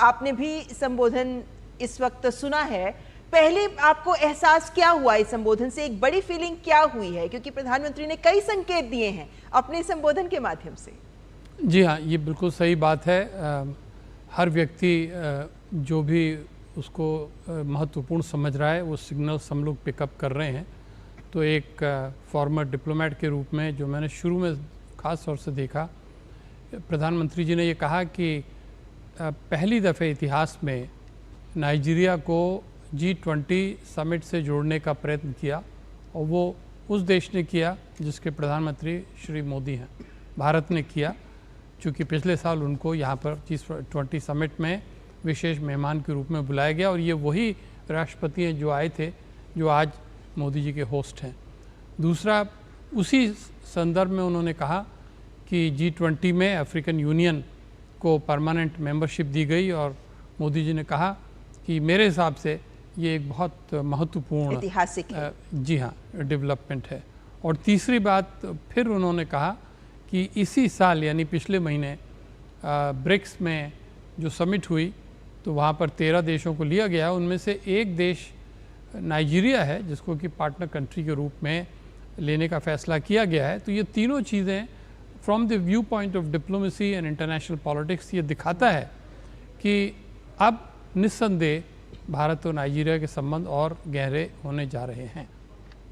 आपने भी संबोधन इस वक्त सुना है, पहले आपको एहसास क्या हुआ इस संबोधन से, एक बड़ी फीलिंग क्या हुई है, क्योंकि प्रधानमंत्री ने कई संकेत दिए हैं अपने संबोधन के माध्यम से। जी हाँ, ये बिल्कुल सही बात है। हर व्यक्ति जो भी उसको महत्वपूर्ण समझ रहा है वो सिग्नल्स हम लोग पिकअप कर रहे हैं। तो एक फॉर्मर डिप्लोमेट के रूप में जो मैंने शुरू में ख़ास तौर से देखा, प्रधानमंत्री जी ने ये कहा कि पहली दफ़े इतिहास में नाइजीरिया को G20 समिट से जोड़ने का प्रयत्न किया और वो उस देश ने किया जिसके प्रधानमंत्री श्री मोदी हैं, भारत ने किया। चूँकि पिछले साल उनको यहाँ पर G20 समिट में विशेष मेहमान के रूप में बुलाया गया और ये वही राष्ट्रपति हैं जो आए थे जो आज मोदी जी के होस्ट हैं। दूसरा, उसी संदर्भ में उन्होंने कहा कि G20 में अफ्रीकन यूनियन को परमानेंट मेंबरशिप दी गई और मोदी जी ने कहा कि मेरे हिसाब से ये एक बहुत महत्वपूर्ण ऐतिहासिक है। जी हाँ, डेवलपमेंट है। और तीसरी बात फिर उन्होंने कहा कि इसी साल यानी पिछले महीने ब्रिक्स में जो समिट हुई तो वहाँ पर 13 देशों को लिया गया, उनमें से एक देश नाइजीरिया है जिसको कि पार्टनर कंट्री के रूप में लेने का फैसला किया गया है। तो ये तीनों चीज़ें from the view point of diplomacy and international politics ये दिखाता है कि अब निस्संदेह भारत और नाइजीरिया के संबंध और गहरे होने जा रहे हैं।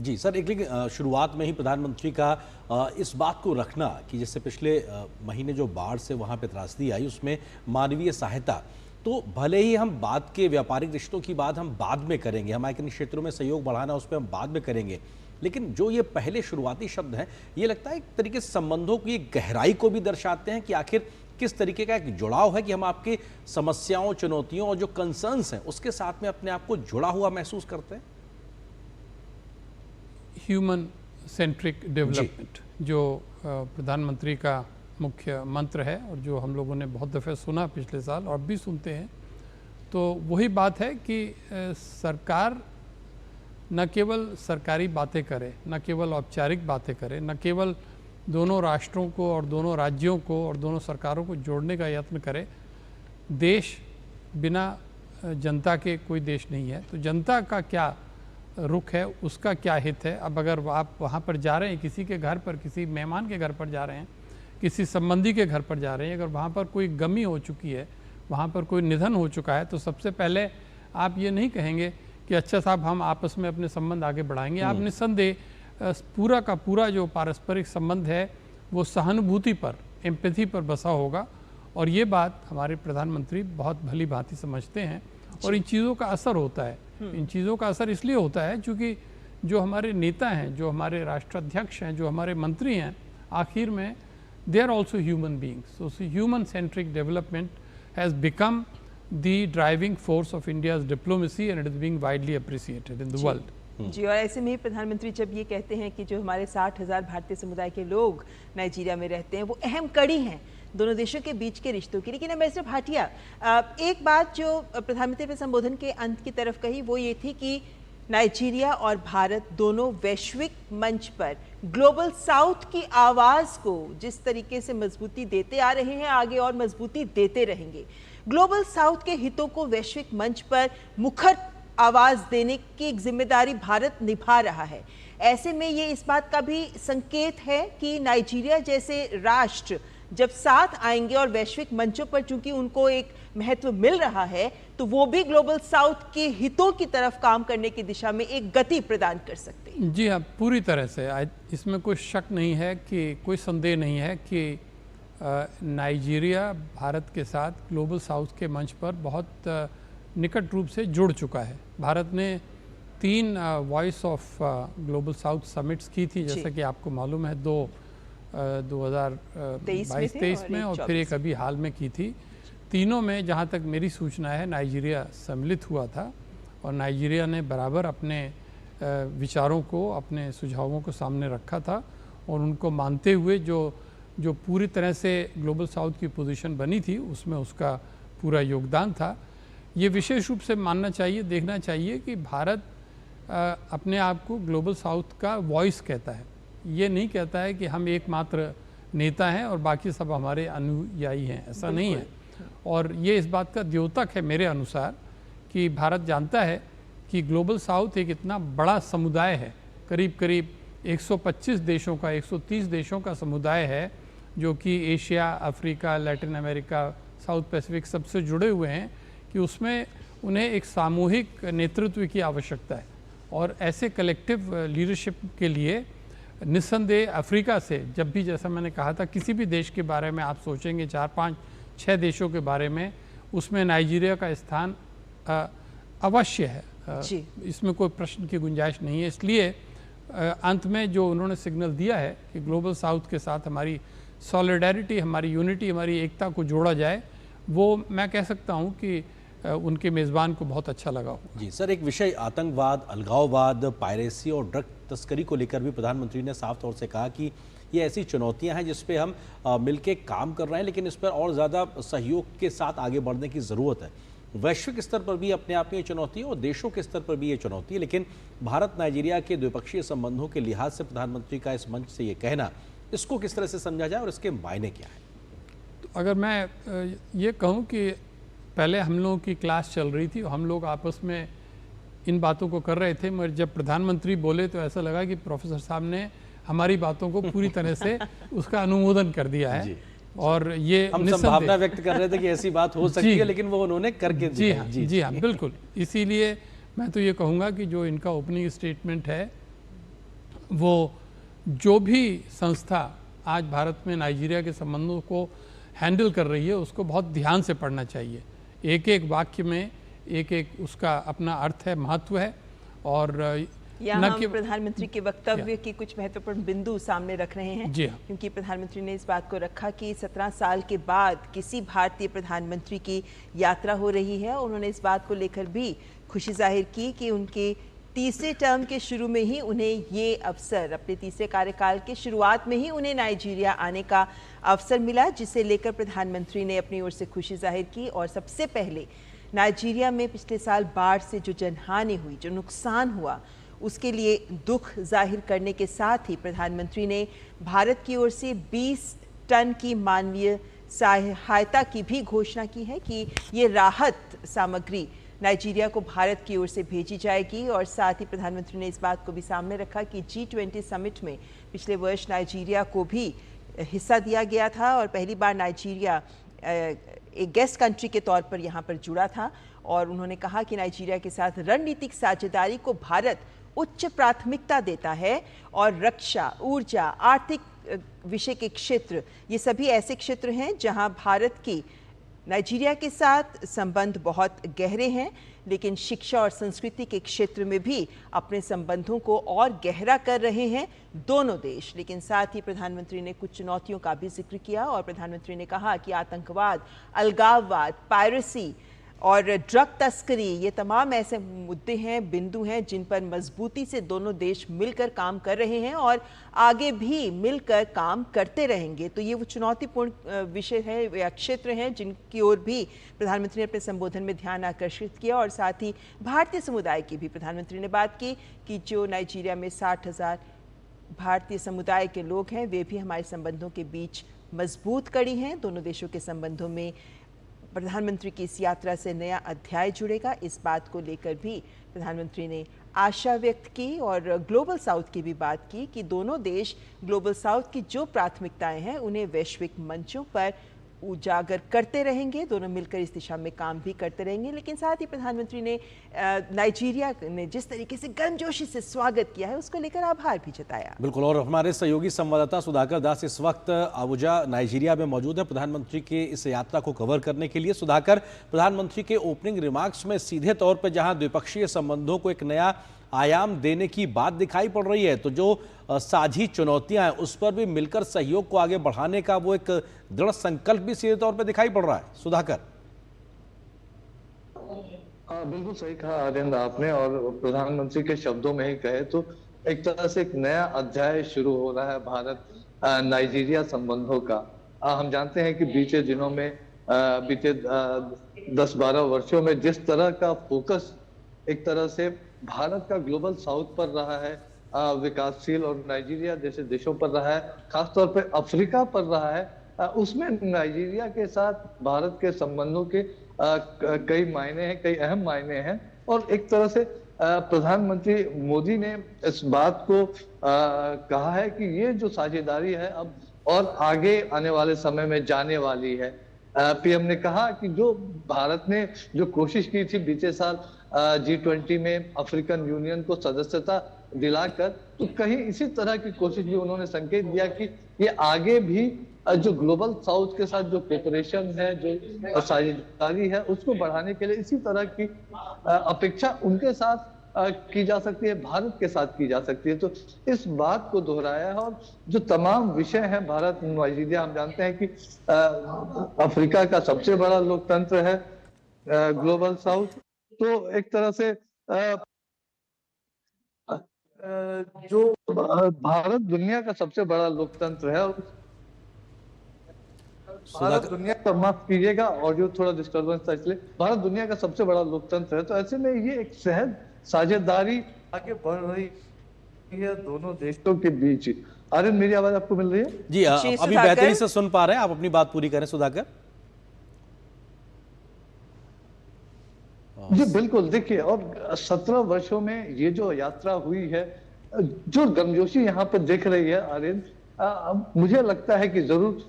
जी सर, एक लेकिन शुरुआत में ही प्रधानमंत्री का इस बात को रखना कि जैसे पिछले महीने जो बाढ़ से वहाँ पे त्रासदी आई उसमें मानवीय सहायता, तो भले ही हम बाद के व्यापारिक रिश्तों की बात हम बाद में करेंगे, हमारे किन क्षेत्रों में सहयोग बढ़ाना उस पर हम बाद में करेंगे, लेकिन जो ये पहले शुरुआती शब्द हैं ये लगता है एक तरीके से संबंधों की गहराई को भी दर्शाते हैं कि आखिर किस तरीके का एक जुड़ाव है कि हम आपकी समस्याओं, चुनौतियों और जो कंसर्न्स हैं उसके साथ में अपने आप को जुड़ा हुआ महसूस करते हैं। ह्यूमन सेंट्रिक डेवलपमेंट जो प्रधानमंत्री का मुख्य मंत्र है और जो हम लोगों ने बहुत दफ़े सुना पिछले साल और भी सुनते हैं, तो वही बात है कि सरकार न केवल सरकारी बातें करे, न केवल औपचारिक बातें करे, न केवल दोनों राष्ट्रों को और दोनों राज्यों को और दोनों सरकारों को जोड़ने का यत्न करे। देश बिना जनता के कोई देश नहीं है, तो जनता का क्या रुख है, उसका क्या हित है। अब अगर आप वहाँ पर जा रहे हैं, किसी के घर पर, किसी मेहमान के घर पर जा रहे हैं, किसी संबंधी के घर पर जा रहे हैं, अगर वहाँ पर कोई गमी हो चुकी है, वहाँ पर कोई निधन हो चुका है, तो सबसे पहले आप ये नहीं कहेंगे कि अच्छा साहब हम आपस में अपने संबंध आगे बढ़ाएंगे। आप निस्संदेह पूरा का पूरा जो पारस्परिक संबंध है वो सहानुभूति पर, एम्पैथी पर बसा होगा। और ये बात हमारे प्रधानमंत्री बहुत भली भांति समझते हैं और इन चीज़ों का असर होता है। इन चीज़ों का असर इसलिए होता है क्योंकि जो हमारे नेता हैं, जो हमारे राष्ट्राध्यक्ष हैं, जो हमारे मंत्री हैं, आखिर में they are also human beings. So human centric development has become the driving force of India's diplomacy and it is being widely appreciated in the world. जी, और ऐसे में ही प्रधानमंत्री जब ये कहते हैं कि जो हमारे 60,000 भारतीय समुदाय के लोग नाइजीरिया में रहते हैं वो अहम कड़ी हैं दोनों देशों के बीच के रिश्तों की। लेकिन मिस्टर भाटिया, एक बात जो प्रधानमंत्री ने संबोधन के अंत की तरफ कही वो ये थी कि नाइजीरिया और भारत दोनों वैश्विक मंच पर ग्लोबल साउथ की आवाज़ को जिस तरीके से मजबूती देते आ रहे हैं, आगे और मजबूती देते रहेंगे। ग्लोबल साउथ के हितों को वैश्विक मंच पर मुखर आवाज़ देने की एक जिम्मेदारी भारत निभा रहा है। ऐसे में ये इस बात का भी संकेत है कि नाइजीरिया जैसे राष्ट्र जब साथ आएंगे और वैश्विक मंचों पर चूंकि उनको एक महत्व मिल रहा है, तो वो भी ग्लोबल साउथ के हितों की तरफ काम करने की दिशा में एक गति प्रदान कर सकते हैं। जी हाँ, पूरी तरह से इसमें कोई शक नहीं है कि कोई संदेह नहीं है कि नाइजीरिया भारत के साथ ग्लोबल साउथ के मंच पर बहुत निकट रूप से जुड़ चुका है। भारत ने 3 voice of global south summits की थी, जैसा कि आपको मालूम है, 2022-23 में और फिर एक अभी हाल में की थी। तीनों में जहाँ तक मेरी सूचना है नाइजीरिया सम्मिलित हुआ था और नाइजीरिया ने बराबर अपने विचारों को, अपने सुझावों को सामने रखा था और उनको मानते हुए जो पूरी तरह से ग्लोबल साउथ की पोजीशन बनी थी उसमें उसका पूरा योगदान था। ये विशेष रूप से मानना चाहिए, देखना चाहिए कि भारत अपने आप को ग्लोबल साउथ का वॉइस कहता है। ये नहीं कहता है कि हम एकमात्र नेता हैं और बाकी सब हमारे अनुयायी हैं, ऐसा नहीं है। और ये इस बात का द्योतक है मेरे अनुसार कि भारत जानता है कि ग्लोबल साउथ एक इतना बड़ा समुदाय है, करीब करीब 125 देशों का, 130 देशों का समुदाय है जो कि Asia, Africa, Latin America, south Pacific सबसे जुड़े हुए हैं, कि उसमें उन्हें एक सामूहिक नेतृत्व की आवश्यकता है। और ऐसे कलेक्टिव लीडरशिप के लिए निस्संदेह अफ्रीका से, जब भी, जैसा मैंने कहा था, किसी भी देश के बारे में आप सोचेंगे 4, 5, 6 देशों के बारे में, उसमें नाइजीरिया का स्थान अवश्य है। इसमें कोई प्रश्न की गुंजाइश नहीं है। इसलिए अंत में जो उन्होंने सिग्नल दिया है कि ग्लोबल साउथ के साथ हमारी सॉलिडारिटी, हमारी यूनिटी, हमारी एकता को जोड़ा जाए, वो मैं कह सकता हूँ कि उनके मेज़बान को बहुत अच्छा लगा हो। जी सर, एक विषय आतंकवाद, अलगाववाद, पायरेसी और ड्रग तस्करी को लेकर भी प्रधानमंत्री ने साफ तौर से कहा कि ये ऐसी चुनौतियां हैं जिस पे हम मिलके काम कर रहे हैं, लेकिन इस पर और ज़्यादा सहयोग के साथ आगे बढ़ने की ज़रूरत है। वैश्विक स्तर पर भी अपने आप में ये चुनौती है और देशों के स्तर पर भी ये चुनौती है, लेकिन भारत नाइजीरिया के द्विपक्षीय संबंधों के लिहाज से प्रधानमंत्री का इस मंच से ये कहना, इसको किस तरह से समझा जाए और इसके मायने क्या है? तो अगर मैं ये कहूँ कि पहले हम लोगों की क्लास चल रही थी, हम लोग आपस में इन बातों को कर रहे थे, मगर जब प्रधानमंत्री बोले तो ऐसा लगा कि प्रोफेसर साहब ने हमारी बातों को पूरी तरह से उसका अनुमोदन कर दिया है। और ये हम संभावना व्यक्त कर रहे थे कि ऐसी बात हो सकती है, लेकिन वो उन्होंने करके दिया। जी हाँ, बिल्कुल। इसीलिए मैं तो ये कहूँगा कि जो इनका ओपनिंग स्टेटमेंट है, वो जो भी संस्था आज भारत में नाइजीरिया के संबंधों को हैंडल कर रही है उसको बहुत ध्यान से पढ़ना चाहिए। एक एक वाक्य में एक एक उसका अपना अर्थ है, महत्व है। और यहाँ हम प्रधानमंत्री के वक्तव्य की कुछ महत्वपूर्ण बिंदु सामने रख रहे हैं, क्योंकि प्रधानमंत्री ने इस बात को रखा कि 17 साल के बाद किसी भारतीय प्रधानमंत्री की यात्रा हो रही है। उन्होंने इस बात को लेकर भी खुशी जाहिर की कि उनके तीसरे टर्म के शुरू में ही उन्हें ये अवसर, अपने तीसरे कार्यकाल के शुरुआत में ही उन्हें नाइजीरिया आने का अवसर मिला, जिसे लेकर प्रधानमंत्री ने अपनी ओर से खुशी जाहिर की। और सबसे पहले नाइजीरिया में पिछले साल बाढ़ से जो जनहानि हुई, जो नुकसान हुआ, उसके लिए दुख जाहिर करने के साथ ही प्रधानमंत्री ने भारत की ओर से 20 टन की मानवीय सहायता की भी घोषणा की है कि ये राहत सामग्री नाइजीरिया को भारत की ओर से भेजी जाएगी। और साथ ही प्रधानमंत्री ने इस बात को भी सामने रखा कि G20 समिट में पिछले वर्ष नाइजीरिया को भी हिस्सा दिया गया था और पहली बार नाइजीरिया एक गेस्ट कंट्री के तौर पर यहाँ पर जुड़ा था। और उन्होंने कहा कि नाइजीरिया के साथ रणनीतिक साझेदारी को भारत उच्च प्राथमिकता देता है और रक्षा, ऊर्जा, आर्थिक विषय के क्षेत्र, ये सभी ऐसे क्षेत्र हैं जहां भारत की नाइजीरिया के साथ संबंध बहुत गहरे हैं, लेकिन शिक्षा और संस्कृति के क्षेत्र में भी अपने संबंधों को और गहरा कर रहे हैं दोनों देश। लेकिन साथ ही प्रधानमंत्री ने कुछ चुनौतियों का भी जिक्र किया और प्रधानमंत्री ने कहा कि आतंकवाद, अलगाववाद, पायरेसी और ड्रग तस्करी, ये तमाम ऐसे मुद्दे हैं, बिंदु हैं जिन पर मजबूती से दोनों देश मिलकर काम कर रहे हैं और आगे भी मिलकर काम करते रहेंगे। तो ये वो चुनौतीपूर्ण विषय है या क्षेत्र हैं जिनकी ओर भी प्रधानमंत्री ने अपने संबोधन में ध्यान आकर्षित किया। और साथ ही भारतीय समुदाय की भी प्रधानमंत्री ने बात की कि जो नाइजीरिया में 60,000 भारतीय समुदाय के लोग हैं, वे भी हमारे संबंधों के बीच मजबूत कड़ी हैं। दोनों देशों के संबंधों में प्रधानमंत्री की इस यात्रा से नया अध्याय जुड़ेगा, इस बात को लेकर भी प्रधानमंत्री ने आशा व्यक्त की। और ग्लोबल साउथ की भी बात की कि दोनों देश ग्लोबल साउथ की जो प्राथमिकताएं हैं उन्हें वैश्विक मंचों पर उजागर करते रहेंगे, दोनों मिलकर इस दिशा में काम भी करते रहेंगे। लेकिन साथ ही प्रधानमंत्री ने नाइजीरिया ने जिस तरीके से गर्मजोशी से स्वागत किया है उसको लेकर आभार भी जताया। बिल्कुल, और हमारे सहयोगी संवाददाता सुधाकर दास इस वक्त अबुजा नाइजीरिया में मौजूद है प्रधानमंत्री के इस यात्रा को कवर करने के लिए। सुधाकर, प्रधानमंत्री के ओपनिंग रिमार्क्स में सीधे तौर पर जहां द्विपक्षीय संबंधों को एक नया आयाम देने की बात दिखाई पड़ रही है, तो जो साझी चुनौतियां हैं उस पर भी मिलकर सहयोग को आगे बढ़ाने का वो एक दृढ़ संकल्प भी सीधे तौर पर दिखाई पड़ रहा है। सुधाकर। बिल्कुल सही कहा आर्यन आपने, और प्रधानमंत्री के शब्दों में ही कहे तो एक तरह से एक नया अध्याय शुरू हो रहा है भारत नाइजीरिया संबंधों का। हम जानते हैं कि बीते दिनों में बीते 10-12 वर्षों में जिस तरह का फोकस एक तरह से भारत का ग्लोबल साउथ पर रहा है, विकासशील और नाइजीरिया जैसे देशों पर रहा है, खासतौर पे अफ्रीका पर रहा है, उसमें नाइजीरिया के साथ भारत के संबंधों के कई मायने हैं, कई अहम मायने हैं। और एक तरह से प्रधानमंत्री मोदी ने इस बात को कहा है कि ये जो साझेदारी है अब और आगे आने वाले समय में जाने वाली है। पीएम ने कहा कि जो भारत ने जो कोशिश की थी बीते साल G20 में अफ्रीकन यूनियन को सदस्यता दिलाकर, तो कहीं इसी तरह की कोशिश भी उन्होंने संकेत दिया कि ये आगे भी जो ग्लोबल साउथ के साथ जो कोऑपरेशन है, जो साझेदारी है, उसको बढ़ाने के लिए इसी तरह की अपेक्षा उनके साथ की जा सकती है, भारत के साथ की जा सकती है। तो इस बात को दोहराया है। और जो तमाम विषय हैं भारत नाइजीरिया, हम जानते हैं कि अफ्रीका का सबसे बड़ा लोकतंत्र है ग्लोबल साउथ, तो एक तरह से जो भारत दुनिया का सबसे बड़ा लोकतंत्र है, भारत दुनिया का, माफ कीजिएगा ऑडियो थोड़ा डिस्टर्बेंस था इसलिए, भारत दुनिया का सबसे बड़ा लोकतंत्र है। तो ऐसे में ये एक सहज साझेदारी आगे बढ़ रही है दोनों देशों के बीच। आर्यन, मेरी आवाज आपको मिल रही है? जी, अभी बेहतरी से सुन पा रहे हैं, आप अपनी बात पूरी करें सुधाकर। जी बिल्कुल, देखिए, और 17 वर्षों में ये जो यात्रा हुई है, जो गर्मजोशी यहाँ पे दिख रही है आर्यन, मुझे लगता है कि जरूर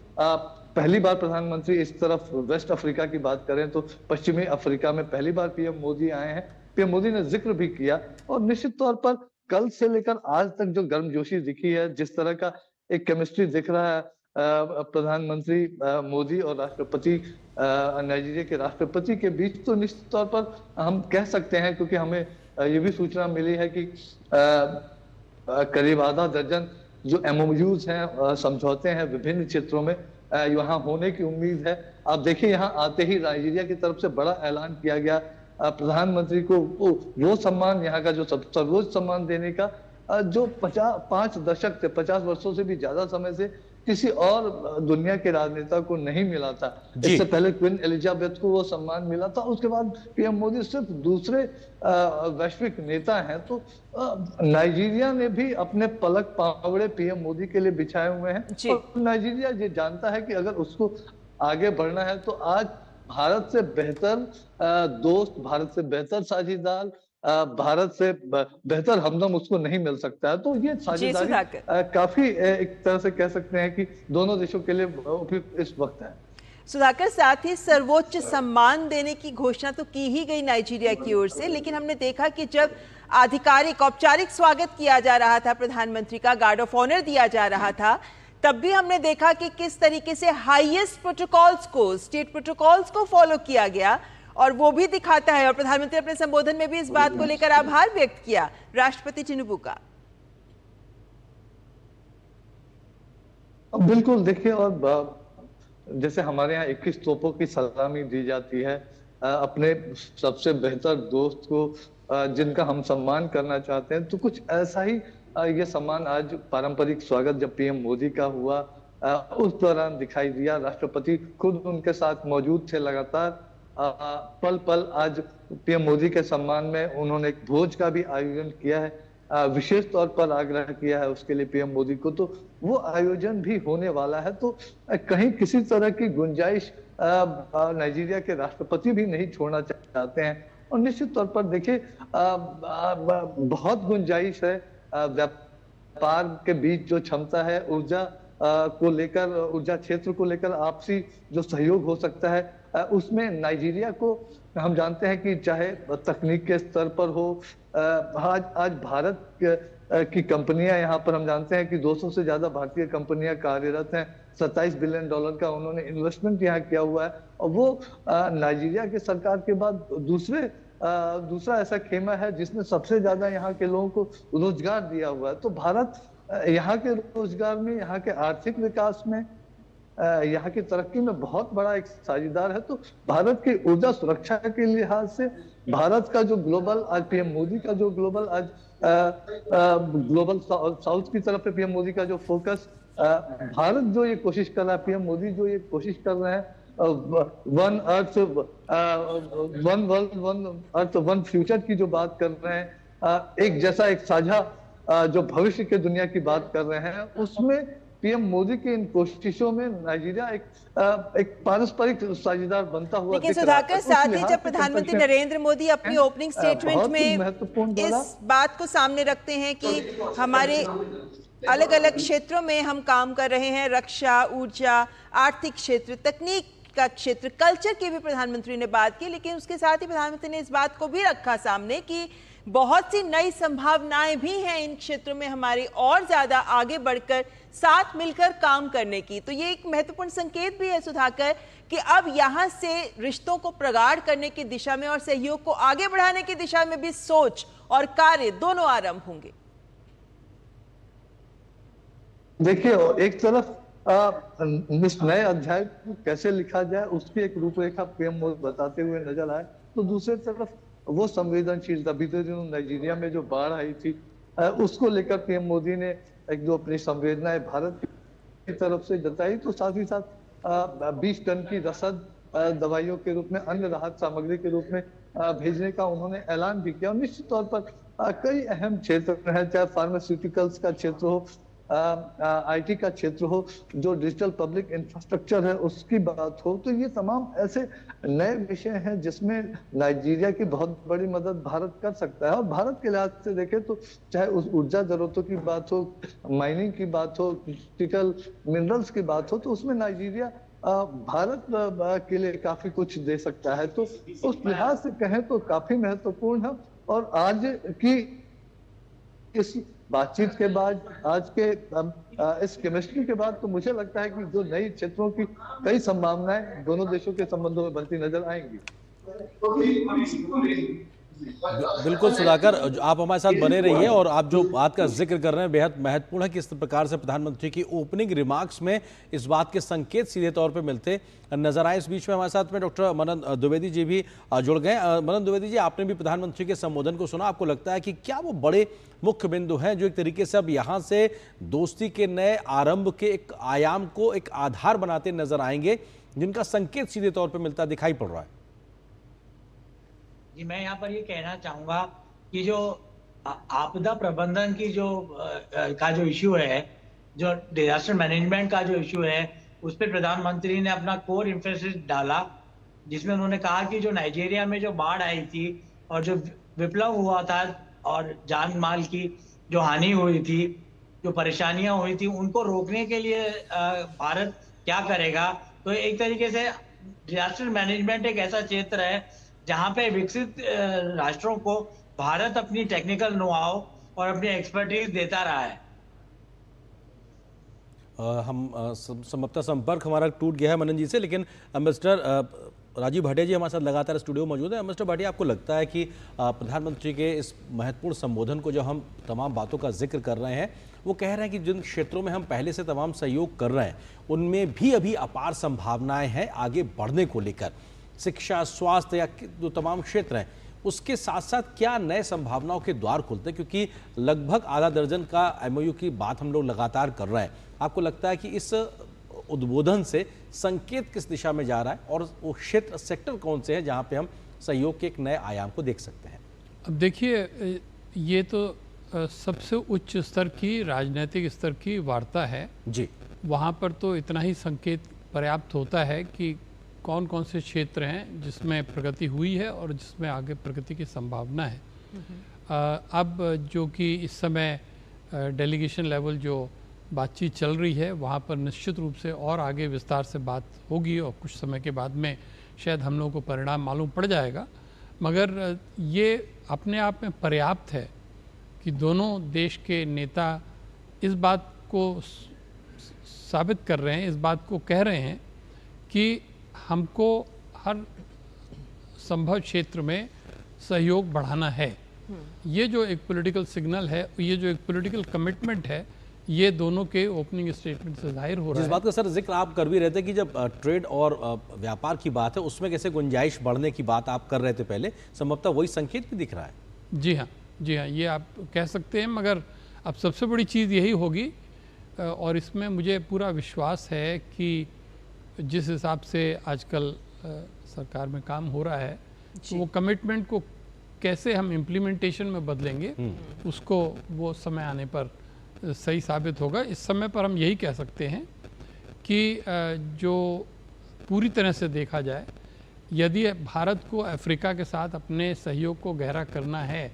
पहली बार प्रधानमंत्री इस तरफ वेस्ट अफ्रीका की बात करें तो पश्चिमी अफ्रीका में पहली बार पीएम मोदी आए हैं। पीएम मोदी ने जिक्र भी किया, और निश्चित तौर पर कल से लेकर आज तक जो गर्मजोशी दिखी है, जिस तरह का एक केमिस्ट्री दिख रहा है प्रधानमंत्री मोदी और राष्ट्रपति नाइजीरिया के राष्ट्रपति के बीच, तो निश्चित तौर पर हम कह सकते हैं, क्योंकि हमें ये भी सूचना मिली है कि करीब आधा दर्जन जो MOUs हैं, समझौते हैं विभिन्न क्षेत्रों में, यहाँ होने की उम्मीद है। आप देखिए, यहाँ आते ही नाइजीरिया की तरफ से बड़ा ऐलान किया गया, प्रधानमंत्री को वो सम्मान, यहाँ का जो सर्वोच्च सम्मान देने का, जो 5 दशक से 50 वर्षों से भी ज्यादा समय से किसी और दुनिया के राजनेता को नहीं मिला था। इससे पहले क्वीन एलिजाबेथ को वो सम्मान मिला था, उसके बाद पीएम मोदी सिर्फ दूसरे वैश्विक नेता हैं। तो नाइजीरिया ने भी अपने पलक पावड़े पीएम मोदी के लिए बिछाए हुए हैं, और नाइजीरिया ये जानता है कि अगर उसको आगे बढ़ना है तो आज भारत से बेहतर दोस्त, भारत से बेहतर साझेदार, भारत से बेहतर हमदम उसको नहीं मिल सकता है। तो ये साझेदारी काफी एक तरह से कह सकते हैं कि दोनों देशों के लिए उपयुक्त इस वक्त है। सुधाकर, साथ ही सर्वोच्च सम्मान देने की घोषणा तो की ही गई नाइजीरिया की ओर से, लेकिन हमने देखा कि जब आधिकारिक औपचारिक स्वागत किया जा रहा था प्रधानमंत्री का, गार्ड ऑफ ऑनर दिया जा रहा था, तब भी हमने देखा कि किस तरीके से हाईएस्ट प्रोटोकॉल्स को, स्टेट प्रोटोकॉल्स को फॉलो किया गया, और वो भी दिखाता है। और प्रधानमंत्री अपने संबोधन में भी इस बात को लेकर आभार व्यक्त किया राष्ट्रपति तिनुबू का। बिल्कुल, देखिए, और जैसे हमारे यहाँ 21 तोपों की सलामी दी जाती है अपने सबसे बेहतर दोस्त को, जिनका हम सम्मान करना चाहते हैं, तो कुछ ऐसा ही ये सम्मान आज पारंपरिक स्वागत जब पीएम मोदी का हुआ उस दौरान दिखाई दिया। राष्ट्रपति खुद उनके साथ मौजूद थे लगातार, पल पल। आज पीएम मोदी के सम्मान में उन्होंने एक भोज का भी आयोजन किया है, विशेष तौर पर आग्रह किया है उसके लिए पीएम मोदी को, तो वो आयोजन भी होने वाला है। तो कहीं किसी तरह की गुंजाइश नाइजीरिया के राष्ट्रपति भी नहीं छोड़ना चाहते हैं। और निश्चित तौर पर देखिए, बहुत गुंजाइश है व्यापार के बीच जो क्षमता है, ऊर्जा को लेकर, ऊर्जा क्षेत्र को लेकर आपसी जो सहयोग हो सकता है, उसमें नाइजीरिया को हम जानते हैं कि चाहे तकनीक के स्तर पर हो, आज भारत की कंपनियां यहाँ पर हम जानते हैं कि 200 से ज्यादा भारतीय कंपनियां कार्यरत हैं। $27 बिलियन का उन्होंने इन्वेस्टमेंट यहाँ किया हुआ है, और वो नाइजीरिया की सरकार के बाद दूसरा ऐसा खेमा है जिसने सबसे ज्यादा यहाँ के लोगों को रोजगार दिया हुआ है। तो भारत यहाँ के रोजगार में, यहाँ के आर्थिक विकास में, यहाँ की तरक्की में बहुत बड़ा एक साझेदार है। तो भारत की ऊर्जा सुरक्षा के लिहाज से भारत का जो ग्लोबल, आज पीएम मोदी का जो ग्लोबल, आज ग्लोबल साउथ की तरफ पीएम मोदी का जो फोकस, भारत जो ये कोशिश कर रहा है, पीएम मोदी जो ये कोशिश कर रहे हैं, one earth one world one earth one future की जो बात कर रहे हैं, एक जैसा एक साझा जो भविष्य के दुनिया की बात कर रहे हैं, उसमें पीएम मोदी की इन कोशिशों में नाइजीरिया एक पारस्परिक साझेदार बनता हुआ। लेकिन सुधाकर, साथ ही जब प्रधानमंत्री नरेंद्र मोदी अपनी ओपनिंग स्टेटमेंट में इस बात को सामने रखते हैं कि हमारे अलग अलग क्षेत्रों में हम काम कर रहे हैं, रक्षा, ऊर्जा, आर्थिक क्षेत्र, तकनीक का क्षेत्र, कल्चर की भी प्रधानमंत्री ने बात की, लेकिन उसके साथ ही प्रधानमंत्री ने इस बात को भी रखा सामने कि बहुत सी नई संभावनाएं भी हैं इन क्षेत्रों में हमारी और ज्यादा आगे बढ़कर साथ मिलकर काम करने की। तो ये एक महत्वपूर्ण संकेत भी है सुधाकर कि अब यहाँ से रिश्तों को प्रगाढ़ करने की दिशा में और सहयोग को आगे बढ़ाने की दिशा में भी सोच और कार्य दोनों आरंभ होंगे। देखिए, एक तरफ इस नए अध्याय को कैसे लिखा जाए उसकी एक रूपरेखा पीएम मोदी बताते हुए नजर आए, तो दूसरी तरफ वो संवेदनशीलता, बीते दिनों नाइजीरिया में जो बाढ़ आई थी उसको लेकर पीएम मोदी ने एक दो अपनी संवेदनाएं भारत की तरफ से जताई, तो साथ ही साथ 20 टन की रसद दवाइयों के रूप में, अन्य राहत सामग्री के रूप में भेजने का उन्होंने ऐलान भी किया। और निश्चित तौर पर कई अहम क्षेत्र हैं, चाहे फार्मास्यूटिकल्स का क्षेत्र हो, आईटी का क्षेत्र हो, जो डिजिटल पब्लिक इंफ्रास्ट्रक्चर है उसकी बात हो, तो ये तमाम ऐसे नए विषय हैं जिसमें नाइजीरिया की बहुत बड़ी मदद भारत कर सकता है। और भारत के लिहाज से देखें तो चाहे उस ऊर्जा जरूरतों की बात हो, माइनिंग की बात हो, क्रिटिकल मिनरल्स की बात हो, तो उसमें नाइजीरिया भारत के लिए काफी कुछ दे सकता है। तो उस लिहाज से कहें तो काफी महत्वपूर्ण है। और आज की इस बातचीत के बाद, आज के इस केमिस्ट्री के बाद, तो मुझे लगता है कि जो नई क्षेत्रों की कई संभावनाएं दोनों देशों के संबंधों में बनती नजर आएंगी। बिल्कुल सुधाकर, आप हमारे साथ बने रहिए। और आप जो बात का जिक्र कर रहे हैं बेहद महत्वपूर्ण है कि इस प्रकार से प्रधानमंत्री की ओपनिंग रिमार्क्स में इस बात के संकेत सीधे तौर पे मिलते नजर आए। इस बीच में हमारे साथ में डॉक्टर मनन द्विवेदी जी भी जुड़ गए। मनन द्विवेदी जी, आपने भी प्रधानमंत्री के संबोधन को सुना, आपको लगता है कि क्या वो बड़े मुख्य बिंदु हैं जो एक तरीके से अब यहाँ से दोस्ती के नए आरंभ के एक आयाम को एक आधार बनाते नजर आएंगे, जिनका संकेत सीधे तौर पर मिलता दिखाई पड़ रहा है? जी, मैं यहाँ पर ये कहना चाहूंगा कि जो आपदा प्रबंधन की जो इश्यू है, जो डिजास्टर मैनेजमेंट का जो इश्यू है, उस पर प्रधानमंत्री ने अपना कोर एम्फेसिस डाला, जिसमें उन्होंने कहा कि जो नाइजीरिया में जो बाढ़ आई थी और जो विप्लव हुआ था और जान माल की जो हानि हुई थी, जो परेशानियां हुई थी, उनको रोकने के लिए भारत क्या करेगा। तो एक तरीके से डिजास्टर मैनेजमेंट एक ऐसा क्षेत्र है जहां पे विकसित राष्ट्रों को भारत अपनी टेक्निकल नो-हाउ और अपनी एक्सपर्टीज देता रहा है। हम संभवतः संपर्क हमारा टूट गया है मनन जी से, लेकिन मिस्टर राजीव भाटिया जी हमारे साथ लगातार स्टूडियो मौजूद है। मिस्टर भाटिया, आपको लगता है कि प्रधानमंत्री के इस महत्वपूर्ण संबोधन को जो हम तमाम बातों का जिक्र कर रहे हैं, वो कह रहे हैं कि जिन क्षेत्रों में हम पहले से तमाम सहयोग कर रहे हैं उनमें भी अभी अपार संभावनाएं हैं आगे बढ़ने को लेकर, शिक्षा, स्वास्थ्य या जो तमाम क्षेत्र हैं, उसके साथ साथ क्या नए संभावनाओं के द्वार खुलते हैं? क्योंकि लगभग आधा दर्जन का एमओयू की बात हम लोग लगातार कर रहे हैं। आपको लगता है कि इस उद्बोधन से संकेत किस दिशा में जा रहा है और वो क्षेत्र, सेक्टर कौन से हैं जहां पे हम सहयोग के एक नए आयाम को देख सकते हैं? अब देखिए, ये तो सबसे उच्च स्तर की राजनीतिक स्तर की वार्ता है जी। वहाँ पर तो इतना ही संकेत पर्याप्त होता है कि कौन कौन से क्षेत्र हैं जिसमें प्रगति हुई है और जिसमें आगे प्रगति की संभावना है। अब जो कि इस समय डेलीगेशन लेवल जो बातचीत चल रही है वहाँ पर निश्चित रूप से और आगे विस्तार से बात होगी और कुछ समय के बाद में शायद हम लोगों को परिणाम मालूम पड़ जाएगा। मगर ये अपने आप में पर्याप्त है कि दोनों देश के नेता इस बात को साबित कर रहे हैं, इस बात को कह रहे हैं कि हमको हर संभव क्षेत्र में सहयोग बढ़ाना है। ये जो एक पॉलिटिकल सिग्नल है, ये जो एक पॉलिटिकल कमिटमेंट है, ये दोनों के ओपनिंग स्टेटमेंट से जाहिर हो रहा है। जिस बात का सर जिक्र आप कर भी रहे थे कि जब ट्रेड और व्यापार की बात है उसमें कैसे गुंजाइश बढ़ने की बात आप कर रहे थे पहले, संभवतः वही संकेत भी दिख रहा है। जी हाँ, जी हाँ, ये आप कह सकते हैं। मगर अब सबसे बड़ी चीज़ यही होगी और इसमें मुझे पूरा विश्वास है कि जिस हिसाब से आजकल सरकार में काम हो रहा है तो वो कमिटमेंट को कैसे हम इम्प्लीमेंटेशन में बदलेंगे उसको वो समय आने पर सही साबित होगा। इस समय पर हम यही कह सकते हैं कि जो पूरी तरह से देखा जाए, यदि भारत को अफ्रीका के साथ अपने सहयोग को गहरा करना है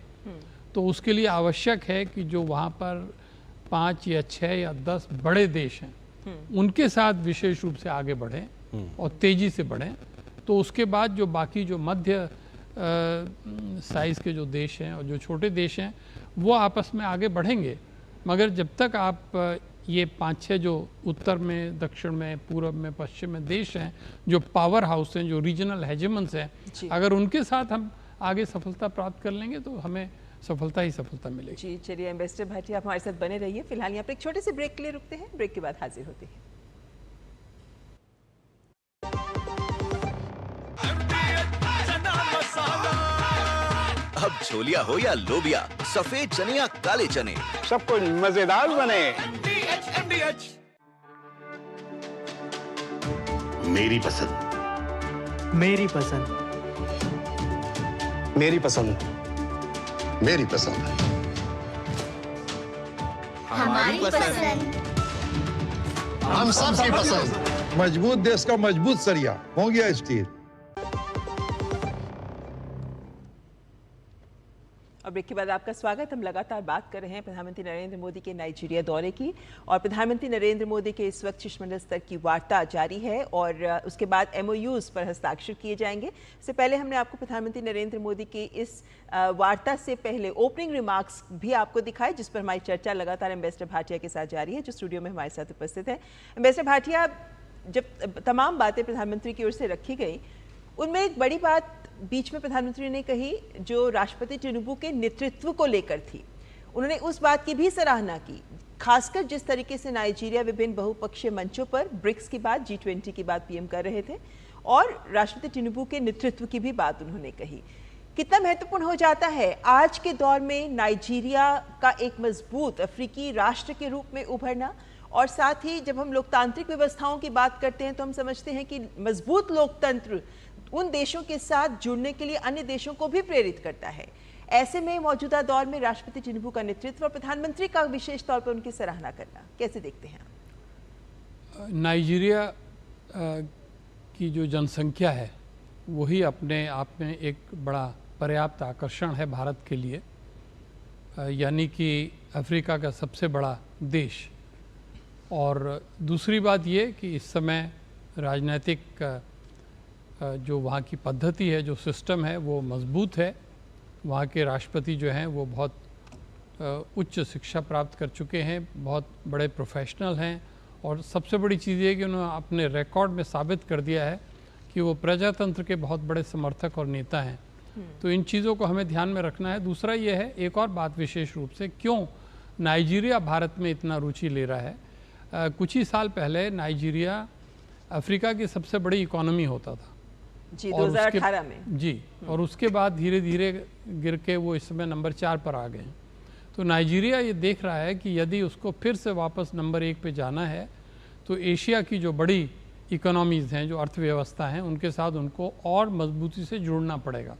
तो उसके लिए आवश्यक है कि जो वहाँ पर 5 या 6 या 10 बड़े देश हैं उनके साथ विशेष रूप से आगे बढ़ें और तेज़ी से बढ़ें। तो उसके बाद जो बाकी जो मध्य साइज़ के जो देश हैं और जो छोटे देश हैं वो आपस में आगे बढ़ेंगे। मगर जब तक आप ये 5-6 जो उत्तर में, दक्षिण में, पूर्व में, पश्चिम में देश हैं जो पावर हाउस हैं, जो रीजनल हेजेमन्स हैं, अगर उनके साथ हम आगे सफलता प्राप्त कर लेंगे तो हमें सफलता ही सफलता मिलेगी। जी चलिए एम्बेसडर भाटिया आप हमारे साथ बने रहिए। फिलहाल यहाँ पर एक छोटे से ब्रेक के लिए रुकते हैं, ब्रेक के बाद हाजिर होते हैं। अब छोलिया हो या लोबिया, सफेद चने या काले चने, सब कुछ मजेदार बने। मेरी पसंद, मेरी पसंद, मेरी पसंद, मेरी पसंद, हमारी पसंद, हम सबकी पसंद। मजबूत देश का मजबूत सरिया मोंगिया स्टील। और ब्रेक के बाद आपका स्वागत। हम लगातार बात कर रहे हैं प्रधानमंत्री नरेंद्र मोदी के नाइजीरिया दौरे की और प्रधानमंत्री नरेंद्र मोदी के इस वक्त शिष्टमंडल स्तर की वार्ता जारी है और उसके बाद MOUs पर हस्ताक्षर किए जाएंगे। इससे पहले हमने आपको प्रधानमंत्री नरेंद्र मोदी के इस वार्ता से पहले ओपनिंग रिमार्क्स भी आपको दिखाए जिस पर हमारी चर्चा लगातार एम्बेसडर भाटिया के साथ जारी है जो स्टूडियो में हमारे साथ उपस्थित है। एम्बेसडर भाटिया, जब तमाम बातें प्रधानमंत्री की ओर से रखी गई उनमें एक बड़ी बात बीच में प्रधानमंत्री ने कही जो राष्ट्रपति टिनुबू के नेतृत्व को लेकर थी। उन्होंने उस बात की भी सराहना की, खासकर जिस तरीके से नाइजीरिया विभिन्न बहुपक्षीय मंचों पर ब्रिक्स की बात, G20 की बात पीएम कर रहे थे और राष्ट्रपति टिनुबू के नेतृत्व की भी बात उन्होंने कही। कितना महत्वपूर्ण हो जाता है आज के दौर में नाइजीरिया का एक मजबूत अफ्रीकी राष्ट्र के रूप में उभरना, और साथ ही जब हम लोकतांत्रिक व्यवस्थाओं की बात करते हैं तो हम समझते हैं कि मजबूत लोकतंत्र उन देशों के साथ जुड़ने के लिए अन्य देशों को भी प्रेरित करता है। ऐसे में मौजूदा दौर में राष्ट्रपति टिनुबू का नेतृत्व और प्रधानमंत्री का विशेष तौर पर उनकी सराहना करना कैसे देखते हैं? नाइजीरिया की जो जनसंख्या है वही अपने आप में एक बड़ा पर्याप्त आकर्षण है भारत के लिए, यानी कि अफ्रीका का सबसे बड़ा देश। और दूसरी बात ये कि इस समय राजनीतिक जो वहाँ की पद्धति है, जो सिस्टम है वो मजबूत है। वहाँ के राष्ट्रपति जो हैं वो बहुत उच्च शिक्षा प्राप्त कर चुके हैं, बहुत बड़े प्रोफेशनल हैं और सबसे बड़ी चीज़ ये कि उन्होंने अपने रिकॉर्ड में साबित कर दिया है कि वो प्रजातंत्र के बहुत बड़े समर्थक और नेता हैं। तो इन चीज़ों को हमें ध्यान में रखना है। दूसरा ये है, एक और बात विशेष रूप से, क्यों नाइजीरिया भारत में इतना रुचि ले रहा है। कुछ ही साल पहले नाइजीरिया अफ्रीका की सबसे बड़ी इकोनॉमी होता था जी, 2018 में जी, और उसके बाद धीरे धीरे गिर के वो इस समय नंबर 4 पर आ गए हैं। तो नाइजीरिया ये देख रहा है कि यदि उसको फिर से वापस नंबर 1 पे जाना है तो एशिया की जो बड़ी इकोनॉमीज़ हैं, जो अर्थव्यवस्था हैं, उनके साथ उनको और मजबूती से जुड़ना पड़ेगा।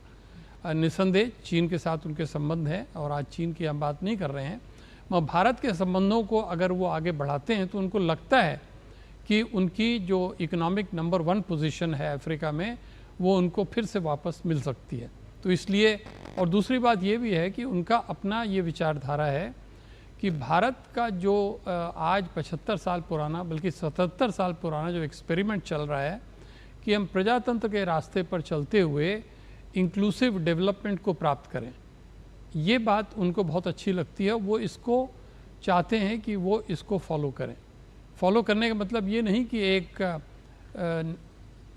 निसंदेह चीन के साथ उनके संबंध हैं और आज चीन की हम बात नहीं कर रहे हैं, मगर भारत के संबंधों को अगर वो आगे बढ़ाते हैं तो उनको लगता है कि उनकी जो इकोनॉमिक नंबर 1 पोजीशन है अफ्रीका में वो उनको फिर से वापस मिल सकती है। तो इसलिए, और दूसरी बात ये भी है कि उनका अपना ये विचारधारा है कि भारत का जो आज 75 साल पुराना बल्कि 77 साल पुराना जो एक्सपेरिमेंट चल रहा है कि हम प्रजातंत्र के रास्ते पर चलते हुए इंक्लूसिव डेवलपमेंट को प्राप्त करें, ये बात उनको बहुत अच्छी लगती है। वो इसको चाहते हैं कि वो इसको फॉलो करें। फॉलो करने का मतलब ये नहीं कि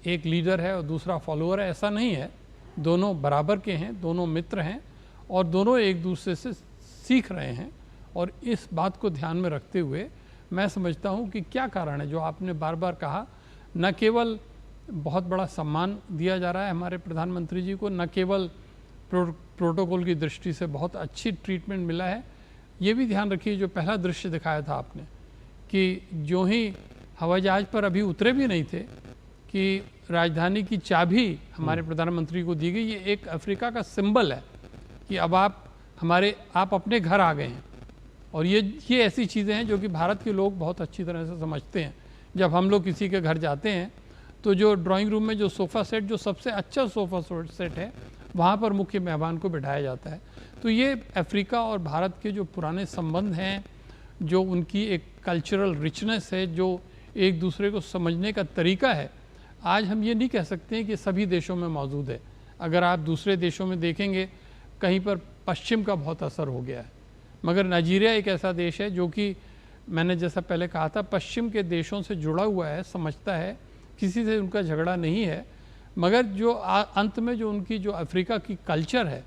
एक लीडर है और दूसरा फॉलोअर है, ऐसा नहीं है। दोनों बराबर के हैं, दोनों मित्र हैं और दोनों एक दूसरे से सीख रहे हैं। और इस बात को ध्यान में रखते हुए मैं समझता हूँ कि क्या कारण है जो आपने बार बार कहा, न केवल बहुत बड़ा सम्मान दिया जा रहा है हमारे प्रधानमंत्री जी को, न केवल प्रोटोकॉल की दृष्टि से बहुत अच्छी ट्रीटमेंट मिला है। ये भी ध्यान रखिए जो पहला दृश्य दिखाया था आपने कि जो ही हवाई जहाज़ पर अभी उतरे भी नहीं थे कि राजधानी की चाबी हमारे प्रधानमंत्री को दी गई। ये एक अफ्रीका का सिंबल है कि अब आप अपने घर आ गए हैं। और ये ऐसी चीज़ें हैं जो कि भारत के लोग बहुत अच्छी तरह से समझते हैं। जब हम लोग किसी के घर जाते हैं तो जो ड्राइंग रूम में जो सोफ़ा सेट, जो सबसे अच्छा सोफ़ा सेट है, वहाँ पर मुख्य मेहमान को बिठाया जाता है। तो ये अफ्रीका और भारत के जो पुराने संबंध हैं, जो उनकी एक कल्चरल रिचनेस है, जो एक दूसरे को समझने का तरीका है, आज हम ये नहीं कह सकते हैं कि सभी देशों में मौजूद है। अगर आप दूसरे देशों में देखेंगे कहीं पर पश्चिम का बहुत असर हो गया है, मगर नाइजीरिया एक ऐसा देश है जो कि मैंने जैसा पहले कहा था पश्चिम के देशों से जुड़ा हुआ है, समझता है, किसी से उनका झगड़ा नहीं है, मगर जो अंत में जो उनकी जो अफ्रीका की कल्चर है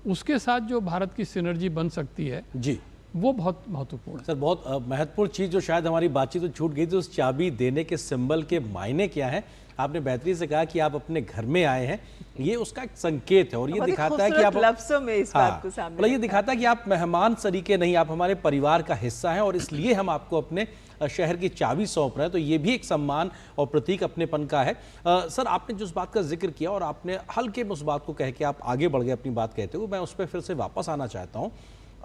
उसके साथ जो भारत की सिनर्जी बन सकती है जी, वो बहुत महत्वपूर्ण है। सर, बहुत महत्वपूर्ण चीज़ जो शायद हमारी बातचीत तो छूट गई थी, उस चाबी देने के सिंबल के मायने क्या है। आपने बेहतरीन से कहा कि आप अपने घर में आए हैं, ये उसका एक संकेत है और ये दिखाता है कि आप लफ्ज़ों में इस बात को सामने, मतलब ये दिखाता है कि आप मेहमान सरीके नहीं, आप हमारे परिवार का हिस्सा हैं और इसलिए हम आपको अपने शहर की चाबी सौंप रहे हैं। तो ये भी एक सम्मान और प्रतीक अपनेपन का है। सर, आपने जिस बात का जिक्र किया और आपने हल्के में उस बात को कह के आप आगे बढ़ गए अपनी बात कहते हुए, मैं उस पर फिर से वापस आना चाहता हूँ।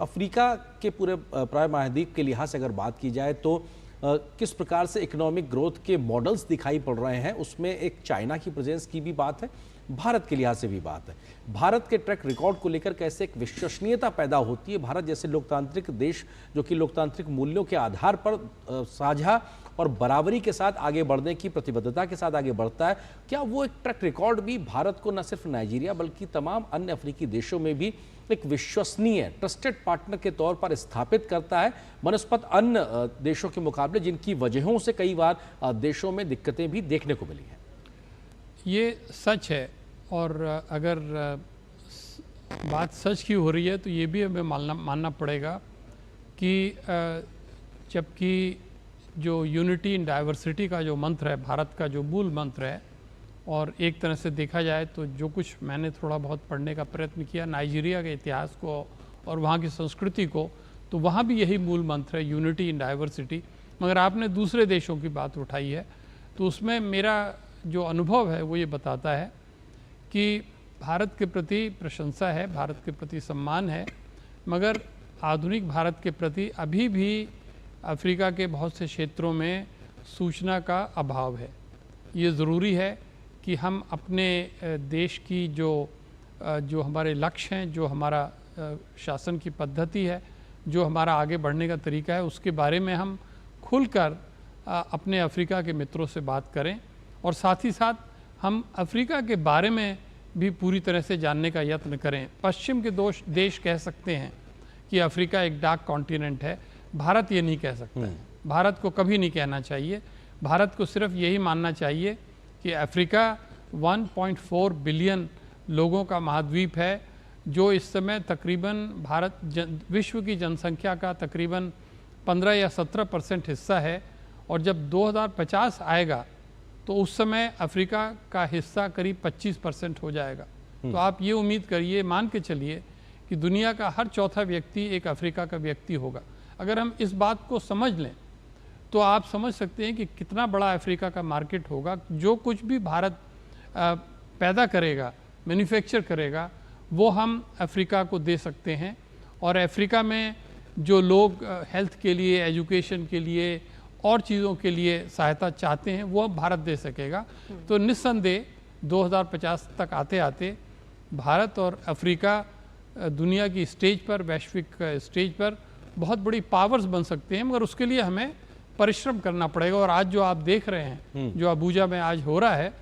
अफ्रीका के पूरे प्राय महाद्वीप के लिहाज से अगर बात की जाए तो किस प्रकार से इकोनॉमिक ग्रोथ के मॉडल्स दिखाई पड़ रहे हैं, उसमें एक चाइना की प्रेजेंस की भी बात है, भारत के लिहाज से भी बात है। भारत के ट्रैक रिकॉर्ड को लेकर कैसे एक विश्वसनीयता पैदा होती है। भारत जैसे लोकतांत्रिक देश जो कि लोकतांत्रिक मूल्यों के आधार पर साझा और बराबरी के साथ आगे बढ़ने की प्रतिबद्धता के साथ आगे बढ़ता है, क्या वो एक ट्रैक रिकॉर्ड भी भारत को न सिर्फ नाइजीरिया बल्कि तमाम अन्य अफ्रीकी देशों में भी एक विश्वसनीय ट्रस्टेड पार्टनर के तौर पर स्थापित करता है, बनस्पत अन्य देशों के मुकाबले जिनकी वजहों से कई बार देशों में दिक्कतें भी देखने को मिली हैं? ये सच है और अगर बात सच की हो रही है तो ये भी हमें मानना पड़ेगा कि जबकि जो यूनिटी इन डाइवर्सिटी का जो मंत्र है, भारत का जो मूल मंत्र है, और एक तरह से देखा जाए तो जो कुछ मैंने थोड़ा बहुत पढ़ने का प्रयत्न किया नाइजीरिया के इतिहास को और वहाँ की संस्कृति को, तो वहाँ भी यही मूल मंत्र है, यूनिटी इन डाइवर्सिटी। मगर आपने दूसरे देशों की बात उठाई है तो उसमें मेरा जो अनुभव है वो ये बताता है कि भारत के प्रति प्रशंसा है, भारत के प्रति सम्मान है, मगर आधुनिक भारत के प्रति अभी भी अफ्रीका के बहुत से क्षेत्रों में सूचना का अभाव है। ये ज़रूरी है कि हम अपने देश की जो हमारे लक्ष्य हैं, जो हमारा शासन की पद्धति है, जो हमारा आगे बढ़ने का तरीका है, उसके बारे में हम खुलकर अपने अफ्रीका के मित्रों से बात करें और साथ ही साथ हम अफ्रीका के बारे में भी पूरी तरह से जानने का यत्न करें। पश्चिम के देश कह सकते हैं कि अफ्रीका एक डार्क कॉन्टिनेंट है, भारत ये नहीं कह सकता है। भारत को कभी नहीं कहना चाहिए। भारत को सिर्फ यही मानना चाहिए कि अफ्रीका 1.4 बिलियन लोगों का महाद्वीप है, जो इस समय तकरीबन विश्व की जनसंख्या का तकरीबन 15 या 17% हिस्सा है, और जब 2050 आएगा तो उस समय अफ्रीका का हिस्सा करीब 25% हो जाएगा। तो आप ये उम्मीद करिए, मान के चलिए कि दुनिया का हर चौथा व्यक्ति एक अफ्रीका का व्यक्ति होगा। अगर हम इस बात को समझ लें तो आप समझ सकते हैं कि कितना बड़ा अफ्रीका का मार्केट होगा। जो कुछ भी भारत पैदा करेगा, मैन्युफैक्चर करेगा, वो हम अफ्रीका को दे सकते हैं। और अफ्रीका में जो लोग हेल्थ के लिए, एजुकेशन के लिए और चीज़ों के लिए सहायता चाहते हैं वो भारत दे सकेगा। तो निस्संदेह 2050 तक आते आते भारत और अफ्रीका दुनिया की स्टेज पर, वैश्विक स्टेज पर बहुत बड़ी पावर्स बन सकते हैं, मगर उसके लिए हमें परिश्रम करना पड़ेगा। और आज जो आप देख रहे हैं जो अबूजा में आज हो रहा है,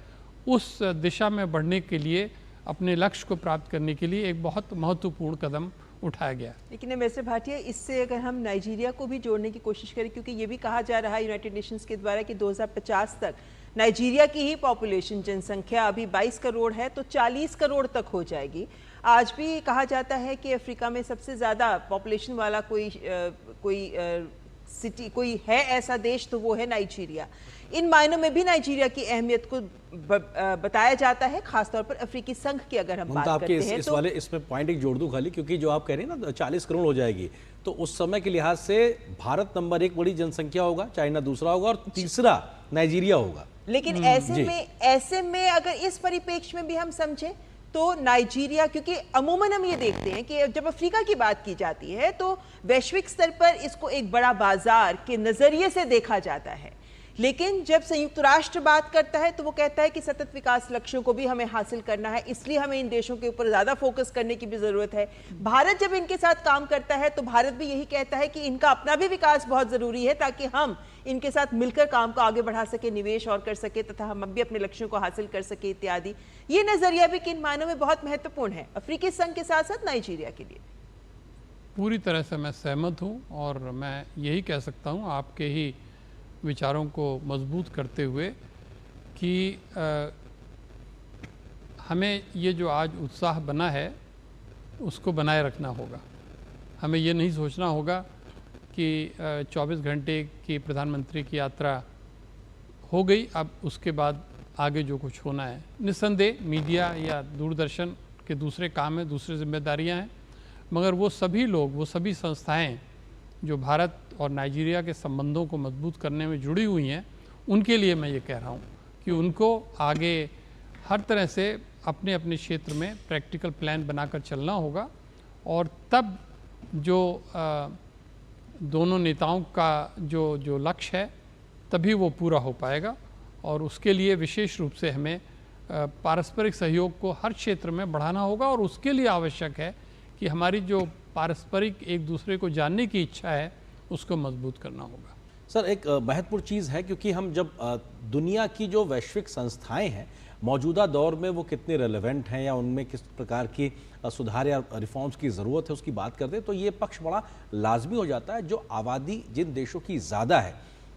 उस दिशा में बढ़ने के लिए, अपने लक्ष्य को प्राप्त करने के लिए एक बहुत महत्वपूर्ण कदम उठाया गया। लेकिन मिस्टर भाटिया, इससे अगर हम नाइजीरिया को भी जोड़ने की कोशिश करें, क्योंकि ये भी कहा जा रहा है यूनाइटेड नेशंस के द्वारा कि 2050 तक नाइजीरिया की ही पॉपुलेशन, जनसंख्या अभी 22 करोड़ है तो 40 करोड़ तक हो जाएगी। आज भी कहा जाता है कि अफ्रीका में सबसे ज़्यादा पॉपुलेशन वाला कोई सिटी, कोई है ऐसा देश, तो वो है नाइजीरिया। इन मायनों में भी नाइजीरिया की अहमियत को बताया जाता है, खासतौर पर अफ्रीकी संघ की अगर हम बात करते हैं इस वाले इसमें पॉइंट एक जोड़ दूं खाली, क्योंकि जो आप कह रहे हैं ना 40 करोड़ हो जाएगी, तो उस समय के लिहाज से भारत नंबर 1 बड़ी जनसंख्या होगा, चाइना दूसरा होगा और तीसरा नाइजीरिया होगा। लेकिन ऐसे में अगर इस परिप्रेक्ष्य में भी हम समझें तो नाइजीरिया, क्योंकि अमूमन हम ये देखते हैं कि जब अफ्रीका की बात की जाती है तो वैश्विक स्तर पर इसको एक बड़ा बाजार के नजरिए से देखा जाता है, लेकिन जब संयुक्त राष्ट्र बात करता है तो वो कहता है कि सतत विकास लक्ष्यों को भी हमें हासिल करना है, इसलिए हमें इन देशों के ऊपर ज़्यादा फोकस करने की भी ज़रूरत है। भारत जब इनके साथ काम करता है तो भारत भी यही कहता है कि इनका अपना भी विकास बहुत ज़रूरी है, ताकि हम इनके साथ मिलकर काम को आगे बढ़ा सके, निवेश और कर सके, तथा हम भी अपने लक्ष्यों को हासिल कर सके इत्यादि। ये नज़रिया भी किन मायनों में बहुत महत्वपूर्ण है अफ्रीकी संघ के साथ साथ नाइजीरिया के लिए। पूरी तरह से मैं सहमत हूँ, और मैं यही कह सकता हूँ आपके ही विचारों को मजबूत करते हुए कि हमें ये जो आज उत्साह बना है उसको बनाए रखना होगा। हमें ये नहीं सोचना होगा कि 24 घंटे की प्रधानमंत्री की यात्रा हो गई, अब उसके बाद आगे जो कुछ होना है, निस्संदेह मीडिया या दूरदर्शन के दूसरे काम हैं, दूसरी जिम्मेदारियां हैं, मगर वो सभी लोग, वो सभी संस्थाएं जो भारत और नाइजीरिया के संबंधों को मजबूत करने में जुड़ी हुई हैं, उनके लिए मैं ये कह रहा हूँ कि उनको आगे हर तरह से अपने अपने क्षेत्र में प्रैक्टिकल प्लान बनाकर चलना होगा, और तब जो दोनों नेताओं का जो लक्ष्य है तभी वो पूरा हो पाएगा। और उसके लिए विशेष रूप से हमें पारस्परिक सहयोग को हर क्षेत्र में बढ़ाना होगा, और उसके लिए आवश्यक है कि हमारी जो पारस्परिक एक दूसरे को जानने की इच्छा है उसको मजबूत करना होगा। सर, एक महत्वपूर्ण चीज़ है, क्योंकि हम जब दुनिया की जो वैश्विक संस्थाएं हैं मौजूदा दौर में वो कितने रेलेवेंट हैं या उनमें किस प्रकार की सुधार या रिफॉर्म्स की ज़रूरत है उसकी बात करते हैं, तो ये पक्ष बड़ा लाजमी हो जाता है। जो आबादी जिन देशों की ज़्यादा है,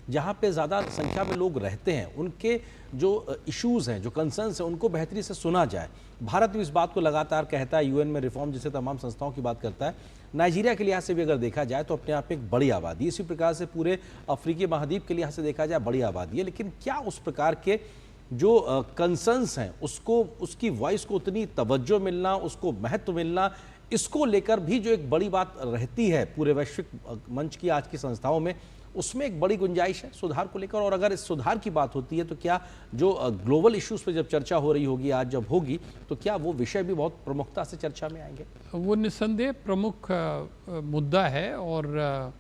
जहाँ पे ज़्यादा संख्या में लोग रहते हैं, उनके जो इश्यूज़ हैं, जो कंसर्न्स हैं, उनको बेहतरी से सुना जाए। भारत भी इस बात को लगातार कहता है, यूएन में रिफॉर्म जैसे तमाम संस्थाओं की बात करता है। नाइजीरिया के लिहाज से भी अगर देखा जाए तो अपने आप में एक बड़ी आबादी, इसी प्रकार से पूरे अफ्रीकी महाद्वीप के लिहाज से देखा जाए बड़ी आबादी है, लेकिन क्या उस प्रकार के जो कंसर्न्स हैं उसको, उसकी वॉइस को उतनी तवज्जो मिलना, उसको महत्व मिलना, इसको लेकर भी जो एक बड़ी बात रहती है पूरे वैश्विक मंच की आज की संस्थाओं में, उसमें एक बड़ी गुंजाइश है सुधार को लेकर। और अगर इस सुधार की बात होती है तो क्या जो ग्लोबल इश्यूज़ पे जब चर्चा हो रही होगी आज जब होगी, तो क्या वो विषय भी बहुत प्रमुखता से चर्चा में आएंगे? वो निस्संदेह प्रमुख मुद्दा है, और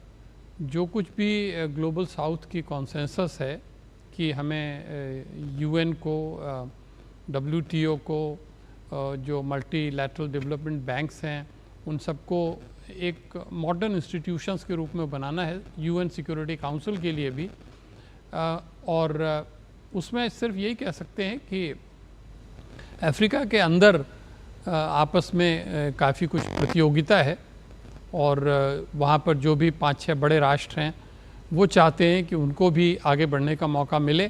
जो कुछ भी ग्लोबल साउथ की कॉन्सेंसस है कि हमें यूएन को, WTO को, जो मल्टीलैटरल डेवलपमेंट बैंक्स हैं, उन सबको एक मॉडर्न इंस्टीट्यूशंस के रूप में बनाना है, यूएन सिक्योरिटी काउंसिल के लिए भी। और उसमें सिर्फ यही कह सकते हैं कि अफ्रीका के अंदर आपस में काफ़ी कुछ प्रतियोगिता है, और वहाँ पर जो भी 5-6 बड़े राष्ट्र हैं वो चाहते हैं कि उनको भी आगे बढ़ने का मौका मिले।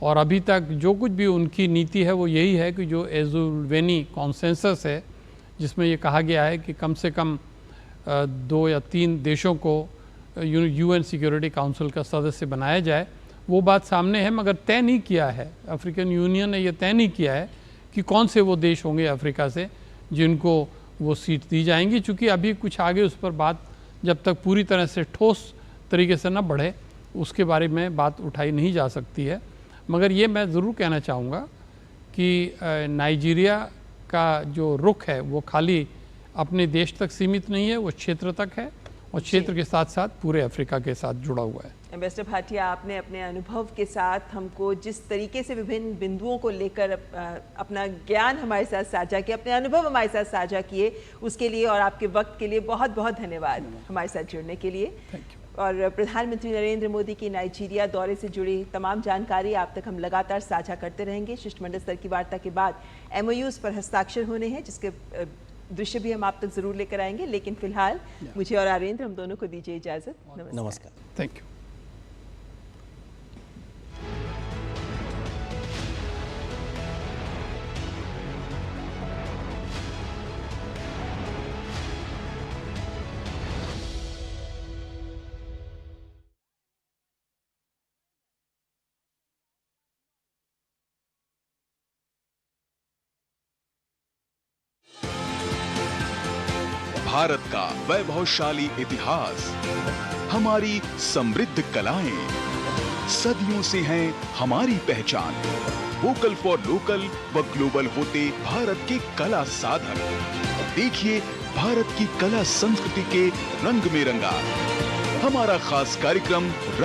और अभी तक जो कुछ भी उनकी नीति है वो यही है कि जो एजुल्वेनी कॉन्सेंसस है, जिसमें ये कहा गया है कि कम से कम 2 या 3 देशों को यूएन सिक्योरिटी काउंसिल का सदस्य बनाया जाए, वो बात सामने है, मगर तय नहीं किया है, अफ्रीकन यूनियन ने ये तय नहीं किया है कि कौन से वो देश होंगे अफ्रीका से जिनको वो सीट दी जाएंगी। चूँकि अभी कुछ आगे उस पर बात जब तक पूरी तरह से ठोस तरीके से न बढ़े, उसके बारे में बात उठाई नहीं जा सकती है। मगर ये मैं ज़रूर कहना चाहूँगा कि नाइजीरिया का जो रुख है वो खाली अपने देश तक सीमित नहीं है, वो क्षेत्र तक है, और क्षेत्र के साथ साथ पूरे अफ्रीका के साथ जुड़ा हुआ है। एम्बेसडर भाटिया, आपने अपने अनुभव के साथ हमको जिस तरीके से विभिन्न बिंदुओं को लेकर अपना ज्ञान हमारे साथ साझा किया, अपने अनुभव हमारे साथ साझा किए, उसके लिए और आपके वक्त के लिए बहुत बहुत धन्यवाद हमारे साथ जुड़ने के लिए। और प्रधानमंत्री नरेंद्र मोदी की नाइजीरिया दौरे से जुड़ी तमाम जानकारी आप तक हम लगातार साझा करते रहेंगे। शिष्टमंडल स्तर की वार्ता के बाद MOUs पर हस्ताक्षर होने हैं, जिसके दृश्य भी हम आप तक जरूर लेकर आएंगे। लेकिन फिलहाल मुझे और आरेंद्र, हम दोनों को दीजिए इजाजत। नमस्कार। Thank you. भारत का वैभवशाली इतिहास, हमारी समृद्ध कलाएं, सदियों से हैं हमारी पहचान। वोकल फॉर लोकल व ग्लोबल होते भारत के कला साधक। देखिए भारत की कला संस्कृति के रंग में रंगा हमारा खास कार्यक्रम रंग